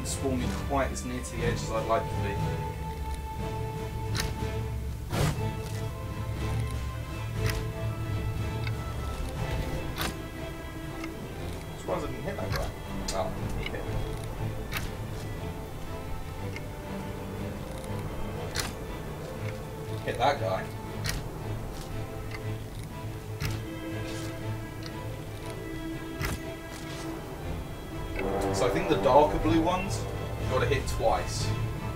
Spawn me quite as near to the edge as I'd like to be. I'm surprised I didn't hit that guy. Oh, he hit me. Hit that guy. So I think the darker blue ones, you've got to hit twice.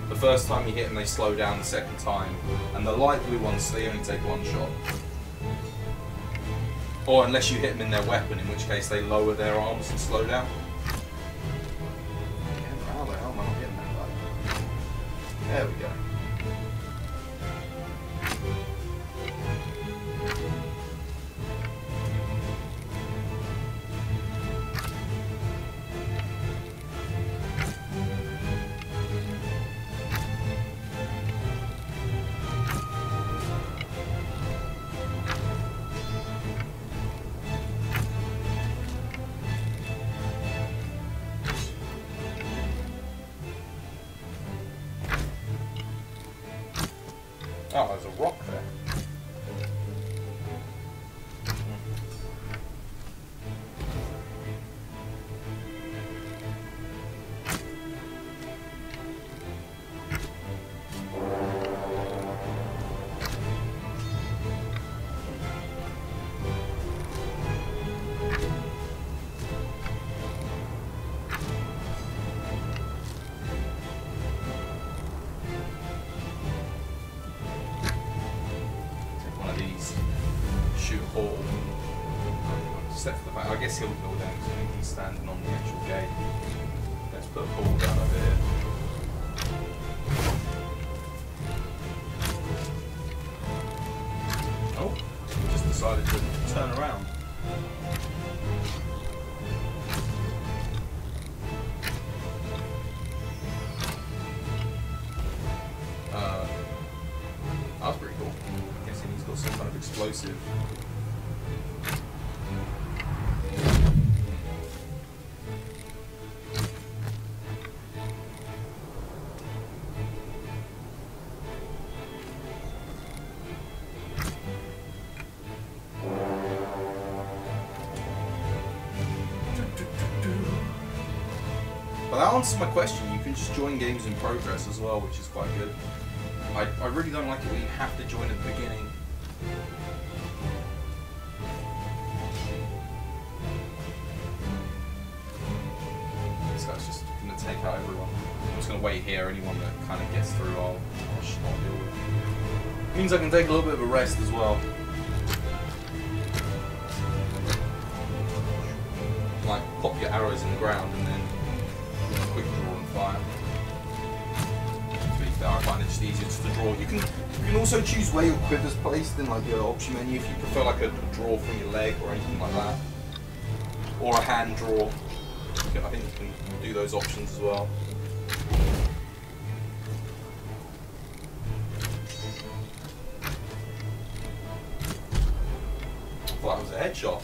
The first time you hit them, they slow down the second time. And the light blue ones, they only take one shot. Or unless you hit them in their weapon, in which case they lower their arms and slow down. How the hell am I not getting that guy? There we go. Oh, there's a rock there. Shoot a ball. Except for the fact, I guess he'll go down because I think he's standing on the actual gate. Let's put a ball down over here. Oh, he just decided to turn around. That was pretty cool. I'm guessing he's got some kind of explosive. But that answers my question. You can just join games in progress as well, which is quite good. I really don't like it when you have to join at the beginning. This guy's just going to take out everyone. I'm just going to wait here. Anyone that kind of gets through, I'll deal with. It means I can take a little bit of a rest as well. Like, pop your arrows in the ground and then quick draw and fire. I find it just easier just to draw. You can also choose where your quiver's placed in like your option menu if you prefer like a draw from your leg or anything like that. Or a hand draw. I think you can do those options as well. I thought that was a headshot.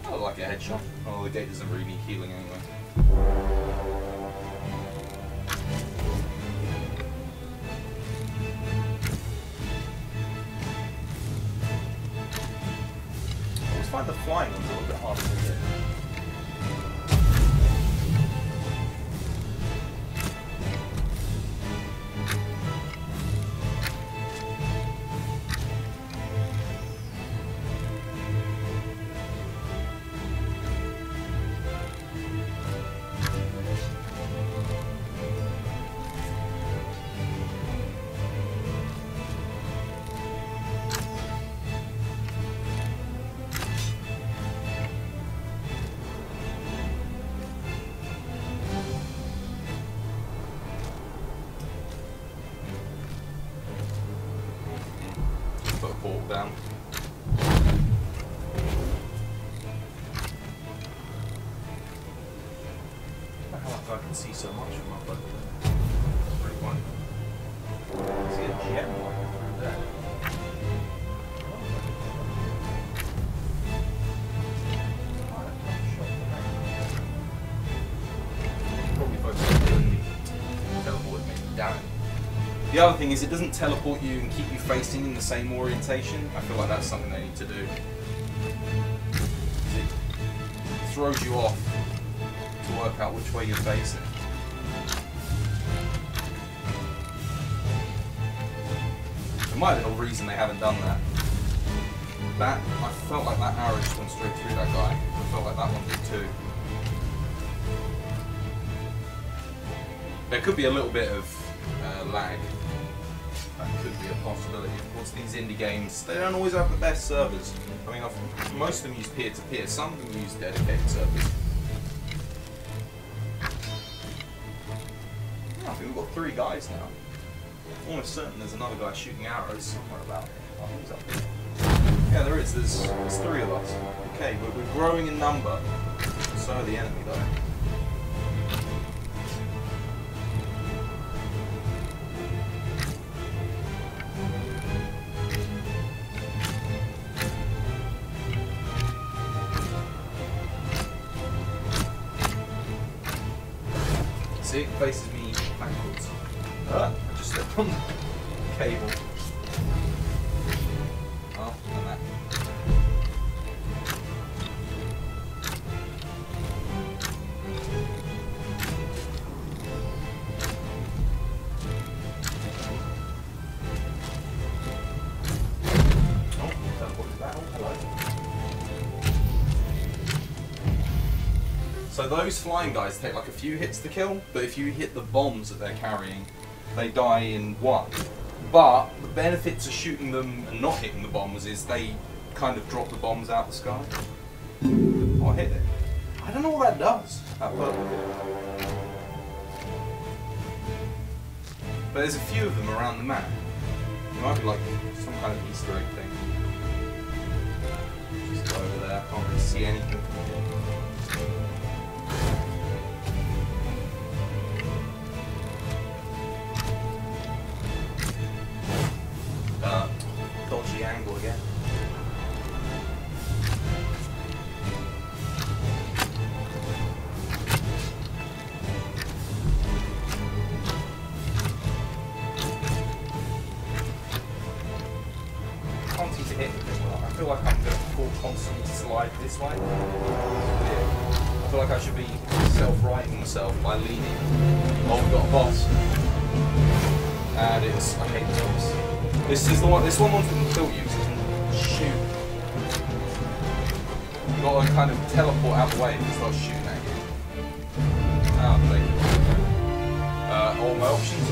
I don't like a headshot. Oh, the gate doesn't really need healing anyway. I find the flying one's a little bit harder to hit. down. I don't know how I can see so much from up over there. It's pretty funny. I see a gem right there. Probably focus on the teleport me down. The other thing is it doesn't teleport you and keep you facing in the same orientation. I feel like that's something they need to do. It throws you off to work out which way you're facing. There might have been a reason they haven't done that. I felt like that arrow just went straight through that guy. I felt like that one did too. There could be a little bit of lag. That could be a possibility. Of course, these indie games, they don't always have the best servers. I mean, most of them use peer-to-peer, some of them use dedicated servers. I think we've got 3 guys now. I'm almost certain there's another guy shooting arrows somewhere about here. Oh, who's up here? Yeah, there is. There's 3 of us. Okay, but we're growing in number. So are the enemy, though. See, it faces me backwards. I just stepped on the cable. Oh, and that. Oh, teleported that. Oh, hello. So those flying guys take like a few hits to kill, but if you hit the bombs that they're carrying, they die in 1. But the benefit to shooting them and not hitting the bombs is they kind of drop the bombs out the sky. Oh, I hit it. I don't know what that does. That purple bit. But there's a few of them around the map. It might be like some kind of Easter egg thing. Just go over there. I can't really see anything. Dodgy angle again. Can't seem to hit anything. I feel like I'm going to constantly slide this way. I feel like I should be self-righting myself by leaning. Oh, we've got a boss. And it's, I hate this boss. This one wants to kill you, so it can shoot. You've got to kind of teleport out the way and start shooting at you. Ah, thank you. All my options.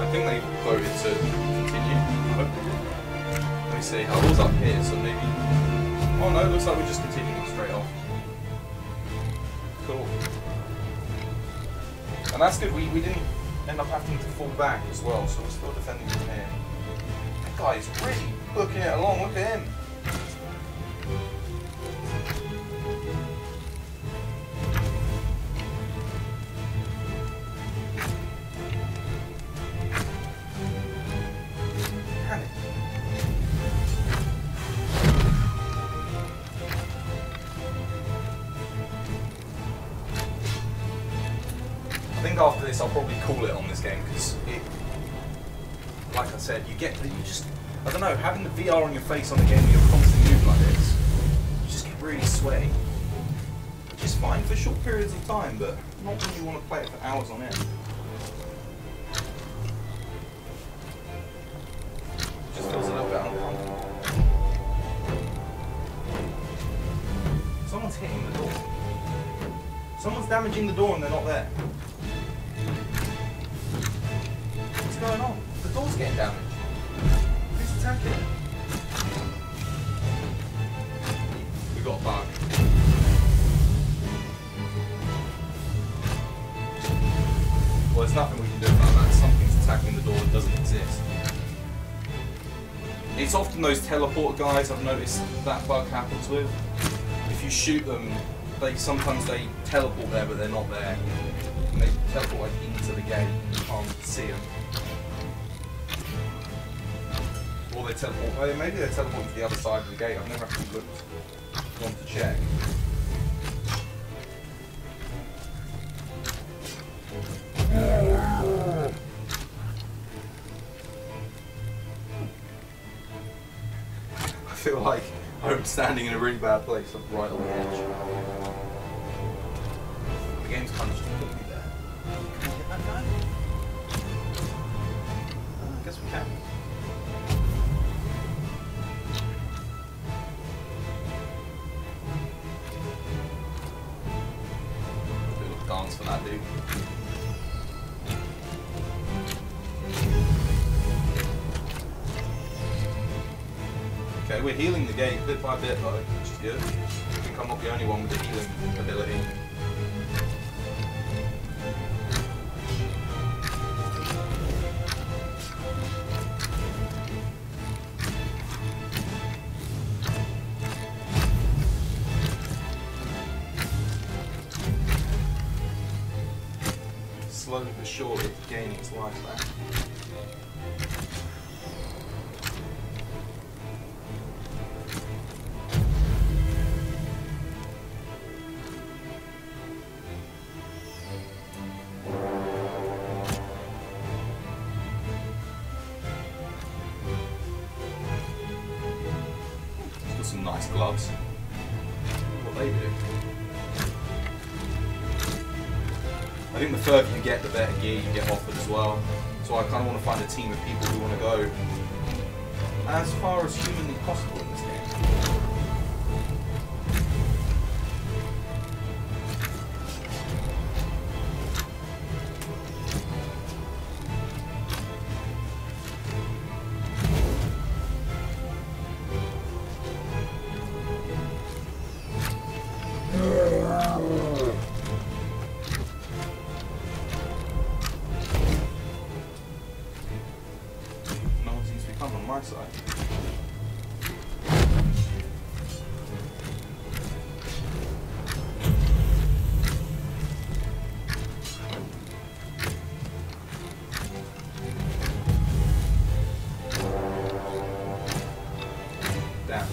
I think they voted to continue. I hope they did. Let me see. I was up here, so maybe. Oh no, it looks like we're just continuing straight off. Cool. And that's good. We didn't end up having to fall back as well, so we're still defending from here. That guy is really booking it along, look at him! Damn it. I think after this I'll probably call it on this game because it, like I said, you just, I don't know, having the VR on your face on a game where you're constantly moving like this, you just get really sweaty. Which is fine for short periods of time, but not when you want to play it for hours on end. It just feels a little bit uncomfortable. Someone's hitting the door. Someone's damaging the door and they're not there. What's going on? The door's getting damaged. Who's attacking it? We got a bug. Well, there's nothing we can do about that. Something's attacking the door that doesn't exist. It's often those teleport guys I've noticed that bug happens with. If you shoot them, sometimes they teleport there but they're not there. And they teleport like into the gate, you can't see them. Or they teleport, well, maybe they're teleporting to the other side of the gate. I've never actually looked, gone to check. I feel like I'm standing in a really bad place, like right on the edge. The game's kind of just put me there. Can we get that guy? I guess we can. Do a little dance for that dude. Okay, we're healing the gate bit by bit though, which is good. I think I'm not the only one with the healing ability. Slowly but surely it's gaining its life back. Some nice gloves. What they do. I think the further you get, the better gear you get offered as well. So I kind of want to find a team of people who want to go as far as humanly possible in this game. On my side. Damn.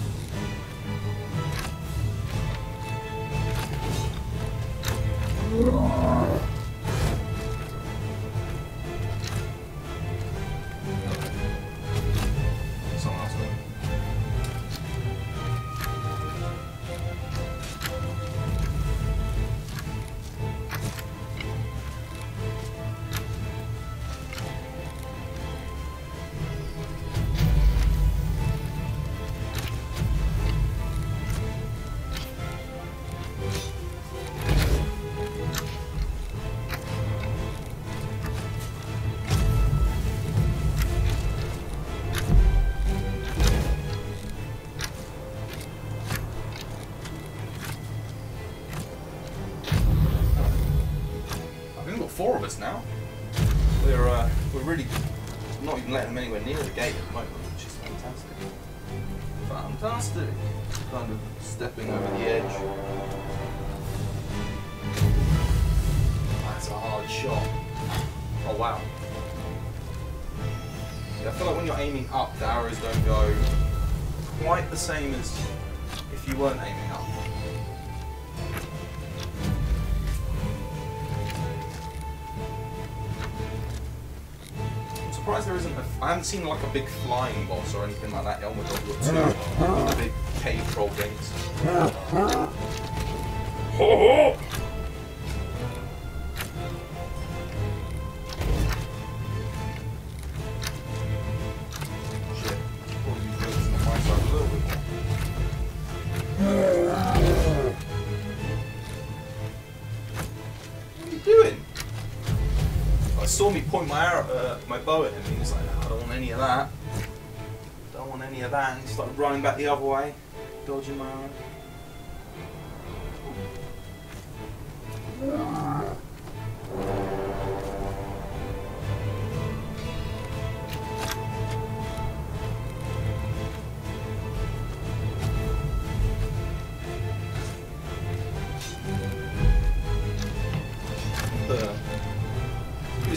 Four of us now. We're really not even letting them anywhere near the gate at the moment, which is fantastic. Fantastic. Kind of stepping over the edge. That's a hard shot. Oh wow. Yeah, I feel like when you're aiming up, the arrows don't go quite the same as if you weren't aiming up. I'm surprised there isn't I haven't seen like a big flying boss or anything like that. Oh my god, look, two big cave troll things. Shit, probably focusing on my side a little bit more. What are you doing? I saw me point my arrow, my bow at him, and he was like, "No, I don't want any of that. Don't want any of that." And he started running back the other way, dodging my arrow.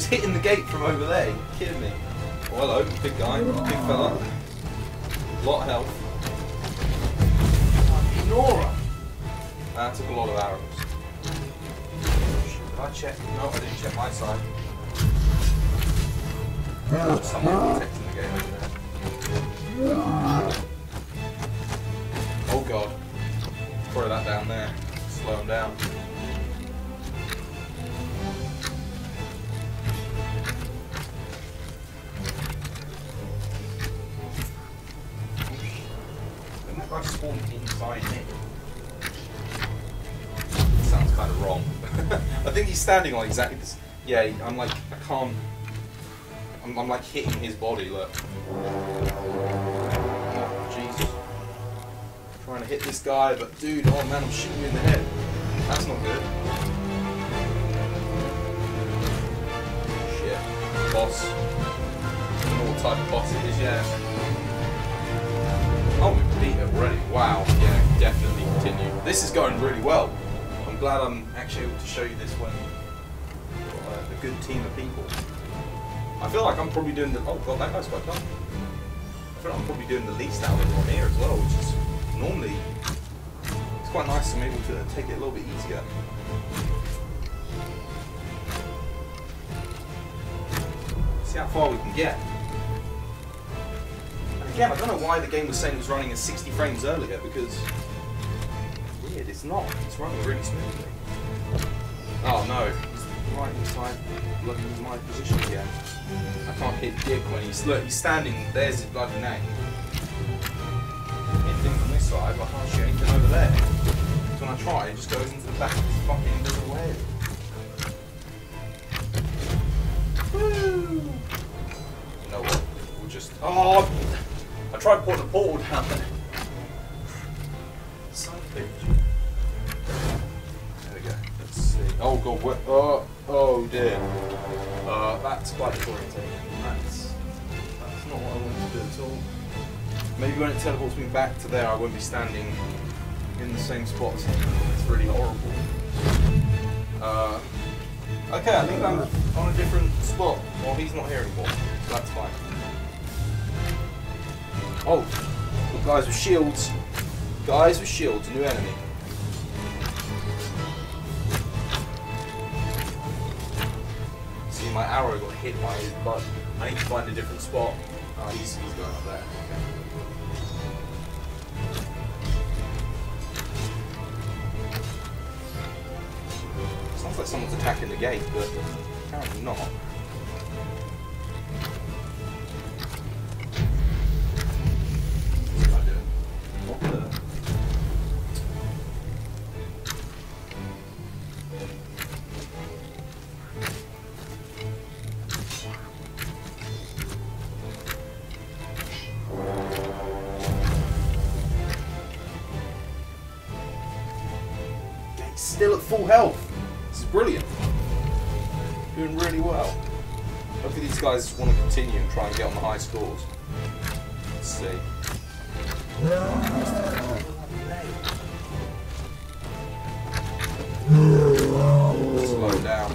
just hitting the gate from over there. You're kidding me. Oh, hello, big guy, big fella. Lot of health. Ignora. That took a lot of arrows. Did I check? No, I didn't check my side. Someone protecting the game over there. Oh god. Throw that down there. Slow him down. Didn't that guy spawn inside me? Sounds kind of wrong. I think he's standing on exactly this. Yeah, I'm like, I can't. I'm like hitting his body, look. Oh, Jesus. Trying to hit this guy, but dude, oh man, I'm shooting you in the head. That's not good. Shit. Boss. I don't know what type of boss it is yet. Oh, we beat it already. Wow. Yeah, definitely continue. This is going really well. I'm glad I'm actually able to show you this when you've got a good team of people. I feel like I'm probably doing the... Oh god, that guy's quite tough. I feel like I'm probably doing the least out of everyone here as well, which is normally... It's quite nice to be able to take it a little bit easier. See how far we can get. And again, I don't know why the game was saying it was running at 60 frames earlier, because... Weird, it's not. It's running really smoothly. Oh no, he's right inside, looking at my position again. I can't hit Dick when he's... Look, he's standing, there's his bloody name. Anything from this side, but I can't shoot anything over there. So when I try, it just goes into the back of his fucking invisible head. Woo! You know what? We'll just... Oh! I tried putting a portal down there. Son of a bitch. There we go. Let's see. Oh god, what? Oh dear. That's quite disorientating. That's not what I wanted to do at all. Maybe when it teleports me back to there, I won't be standing in the same spot. It's really horrible. Okay, I think I'm on a different spot. Well, he's not here anymore, so that's fine. Oh, look, guys with shields. Guys with shields, a new enemy. See, my arrow got hit by his butt. I need to find a different spot. Oh, he's going up there. Okay. Sounds like someone's attacking the gate, but apparently not. What's I doing? What the? Still at full health. This is brilliant. Doing really well. Hopefully these guys want to continue and try and get on the high scores. Let's see. Slow down.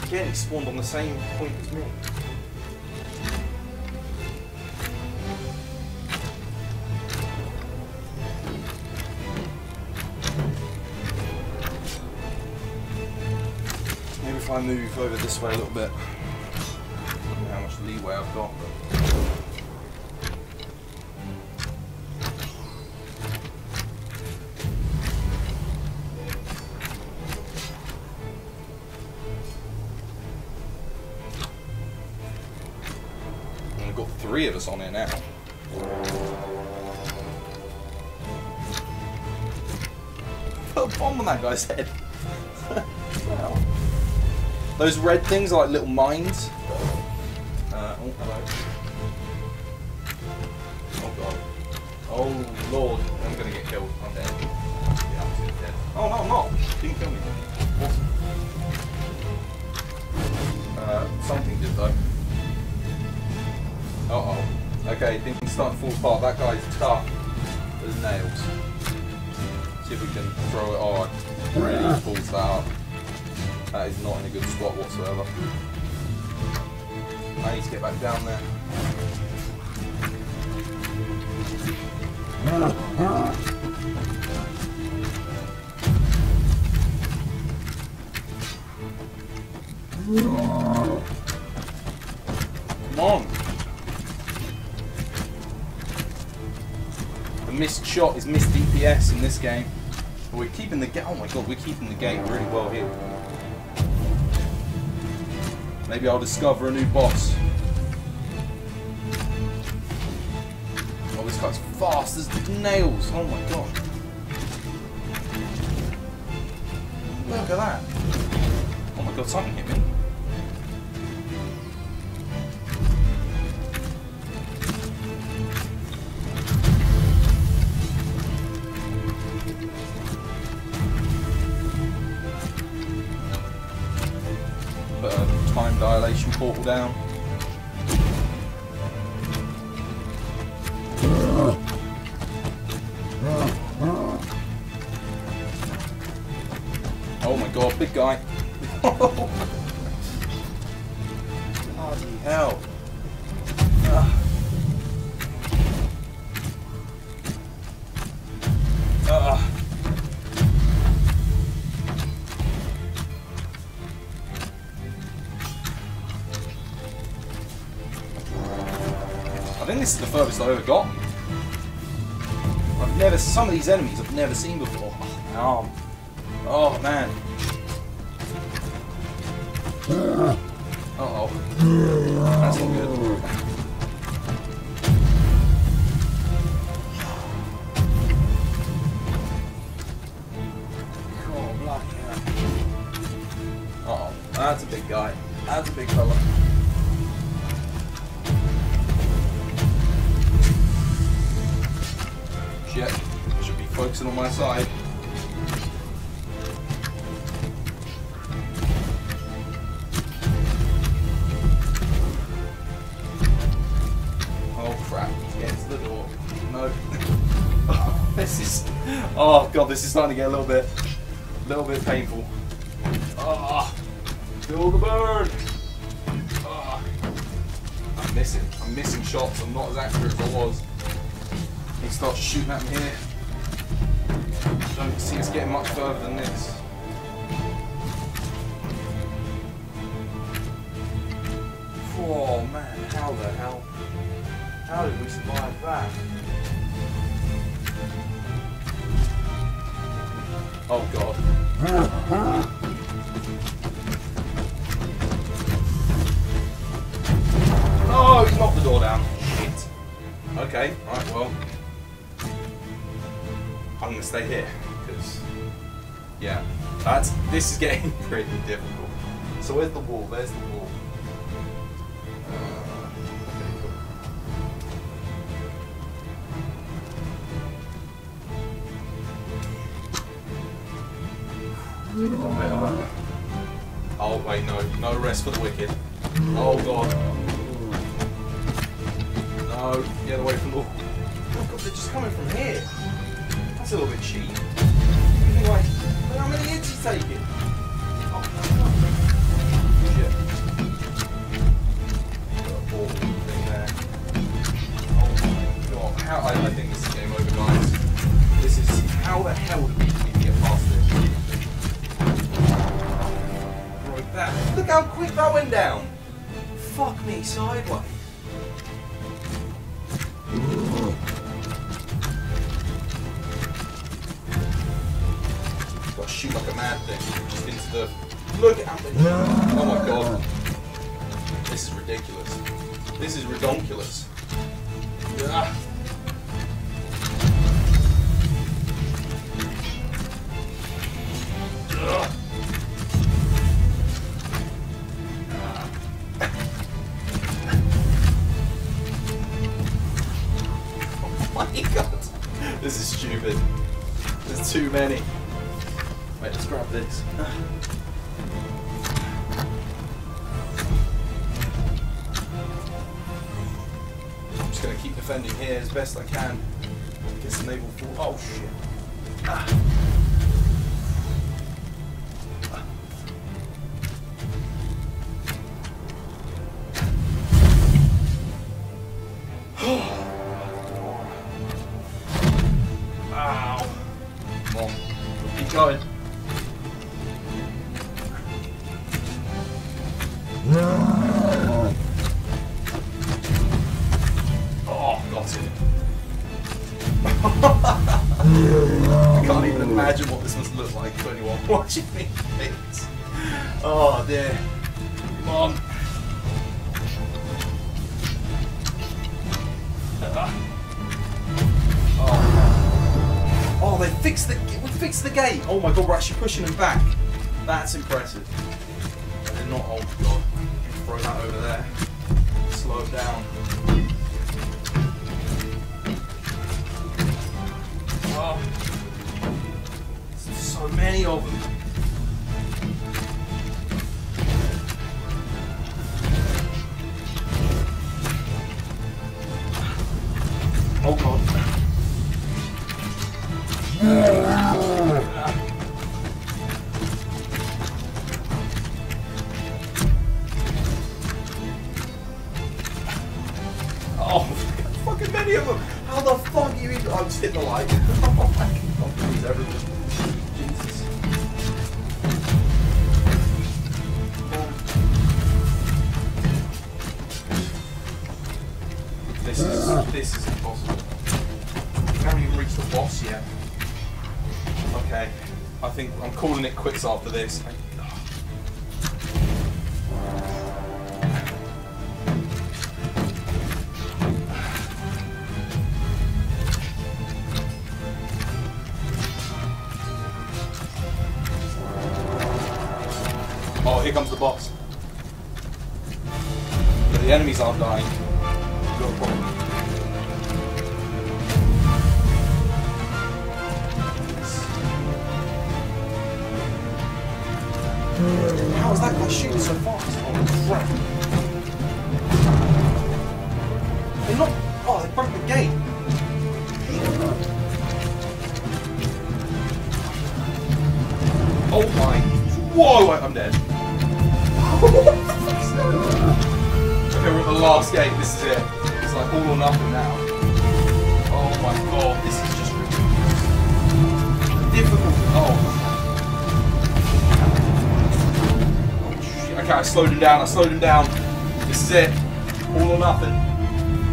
Again, he spawned on the same point as me. If I move over this way a little bit, I don't know how much leeway I've got. And I've got 3 of us on here now. Put a bomb on that guy's head. Wow. Those red things are like little mines. Oh, hello. Oh god. Oh lord. I'm gonna get killed. I'm dead. Yeah, I'm dead. Oh no, I'm not. Didn't kill me. Awesome. Something did though. Uh-oh. Okay, things starting to fall apart. That guy's tough as nails. So See if we can throw it. Oh, I really balls that up. That is not in a good spot whatsoever. I need to get back down there. Come on. The missed shot is missed DPS in this game. But we're keeping the game. Oh my god, we're keeping the game really well here. Maybe I'll discover a new boss. Oh, this guy's fast as nails. Oh my god. Look at that. Oh my god, something hit me. Put a time dilation portal down. Oh my god, big guy. Bloody hell. I think this is the furthest I've ever got. Some of these enemies I've never seen before. Oh, oh man. Uh-oh. That's not good. Oh, bloody hell. Uh-oh. That's a big guy. That's a big fella. Shit. Should be focusing on my side. Oh crap, he's getting to the door. No. This is... Oh god, this is starting to get a little bit painful. Ah, feel the burn. Ah, I'm missing shots. I'm not as accurate as I was. He starts shooting at me here. Don't see us getting much further than this. Oh man, how the hell? How did we survive that? Oh god. Oh, he's knocked the door down. Shit. Okay, right, well. I'm gonna stay here, because, yeah, this is getting pretty difficult. So where's the wall? There's the wall. Okay, oh wait, no rest for the wicked. Oh god. No, get away from the wall. Oh god, they're just coming from here. That's a little bit cheap. Like, how many hits he's taking? Oh, shit. Got a ball thing there. Oh my god. How, I think this is game over, guys. This is... How the hell did we get past this? Like that. Look how quick that went down. Fuck me sideways. Shoot like a mad thing, just into the... Look at how many... Oh my god. This is ridiculous. This is redonkulous. Ah. Oh my god. This is stupid. There's too many. Wait, let's grab this. I'm just going to keep defending here as best I can. Get some naval fall. Oh shit. Ow. Come on. Keep going. Oh, got it. I can't even imagine what this must look like to anyone watching me hit. Oh dear. Come on. Oh, they fixed the gate. Oh my god, we're actually pushing them back. That's impressive. They're not. Oh god. Throw that over there. Slow it down. Oh, there's so many of them. Oh god. Oh, fucking many of them! How the fuck you even? I just hit the light. Oh my god, please, everything. Jesus. This is impossible. We haven't even reached the boss yet. Okay, I think I'm calling it quits after this. Oh, here comes the boss. But the enemies aren't dying. We've got a problem. How is that guy shooting so fast? Oh crap. They're not. Oh, they broke the gate. Oh my. Whoa, I'm dead. Okay, we're at the last gate. This is it. It's like all or nothing now. Oh my god, this is just ridiculous. Difficult. Oh. Okay, I slowed him down. This is it. All or nothing.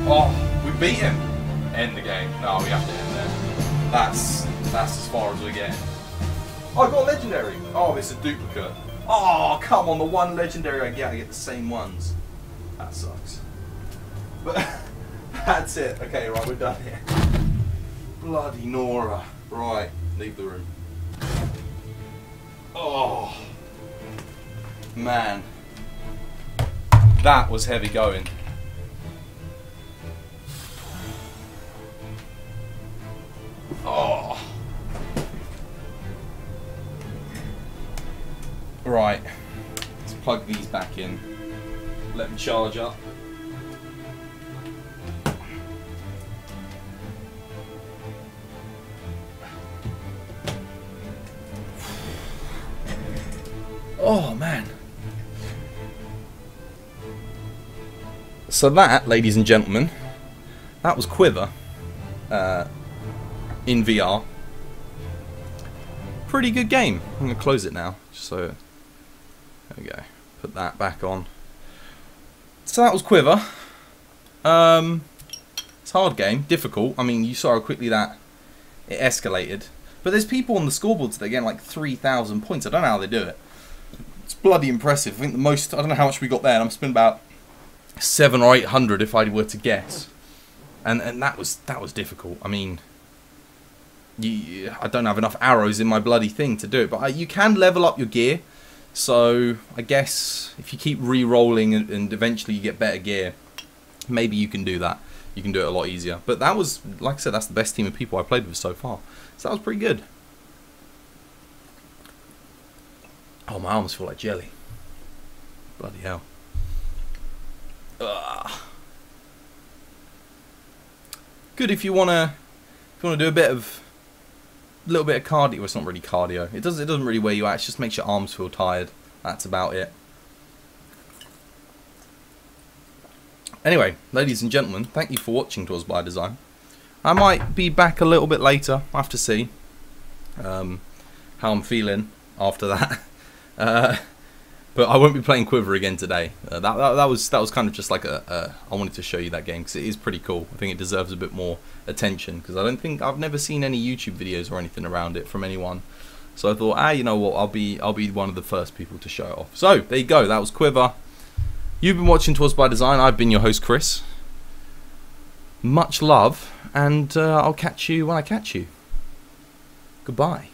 Oh, we beat him. End the game. No, we have to end there. That's as far as we get. Oh, I got a legendary. Oh, it's a duplicate. Oh, come on. The one legendary I get the same ones. That sucks. But that's it. Okay, right, we're done here. Bloody Nora. Right, leave the room. Oh. Man, that was heavy going. Oh. Right, let's plug these back in. Let them charge up. Oh man. So that, ladies and gentlemen, that was QuiVr in VR. Pretty good game. I'm going to close it now, just so there we go. Put that back on. So that was QuiVr. It's a hard game, difficult. I mean, you saw how quickly that it escalated. But there's people on the scoreboards that get like 3,000 points. I don't know how they do it. It's bloody impressive. I think the most, I don't know how much we got there, and I'm spending about 700 or 800 if I were to guess. And that was difficult. I mean, I don't have enough arrows in my bloody thing to do it, but you can level up your gear. So I guess if you keep re-rolling and eventually you get better gear, maybe you can do that. You can do it a lot easier. But that was, like I said, that's the best team of people I played with so far. So that was pretty good. Oh, my arms feel like jelly. Bloody hell. Ugh. Good if you wanna do a bit of little bit of cardio. Well, it's not really cardio. It doesn't really wear you out. It just makes your arms feel tired. That's about it. Anyway, ladies and gentlemen, thank you for watching Twas by Design. I might be back a little bit later. I have to see how I'm feeling after that. But I won't be playing QuiVr again today. That was kind of just like I wanted to show you that game because it is pretty cool. I think it deserves a bit more attention because I've never seen any YouTube videos or anything around it from anyone. So I thought, you know what, I'll be one of the first people to show it off. So there you go. That was QuiVr. You've been watching Twas by Design. I've been your host, Chris. Much love, and I'll catch you when I catch you. Goodbye.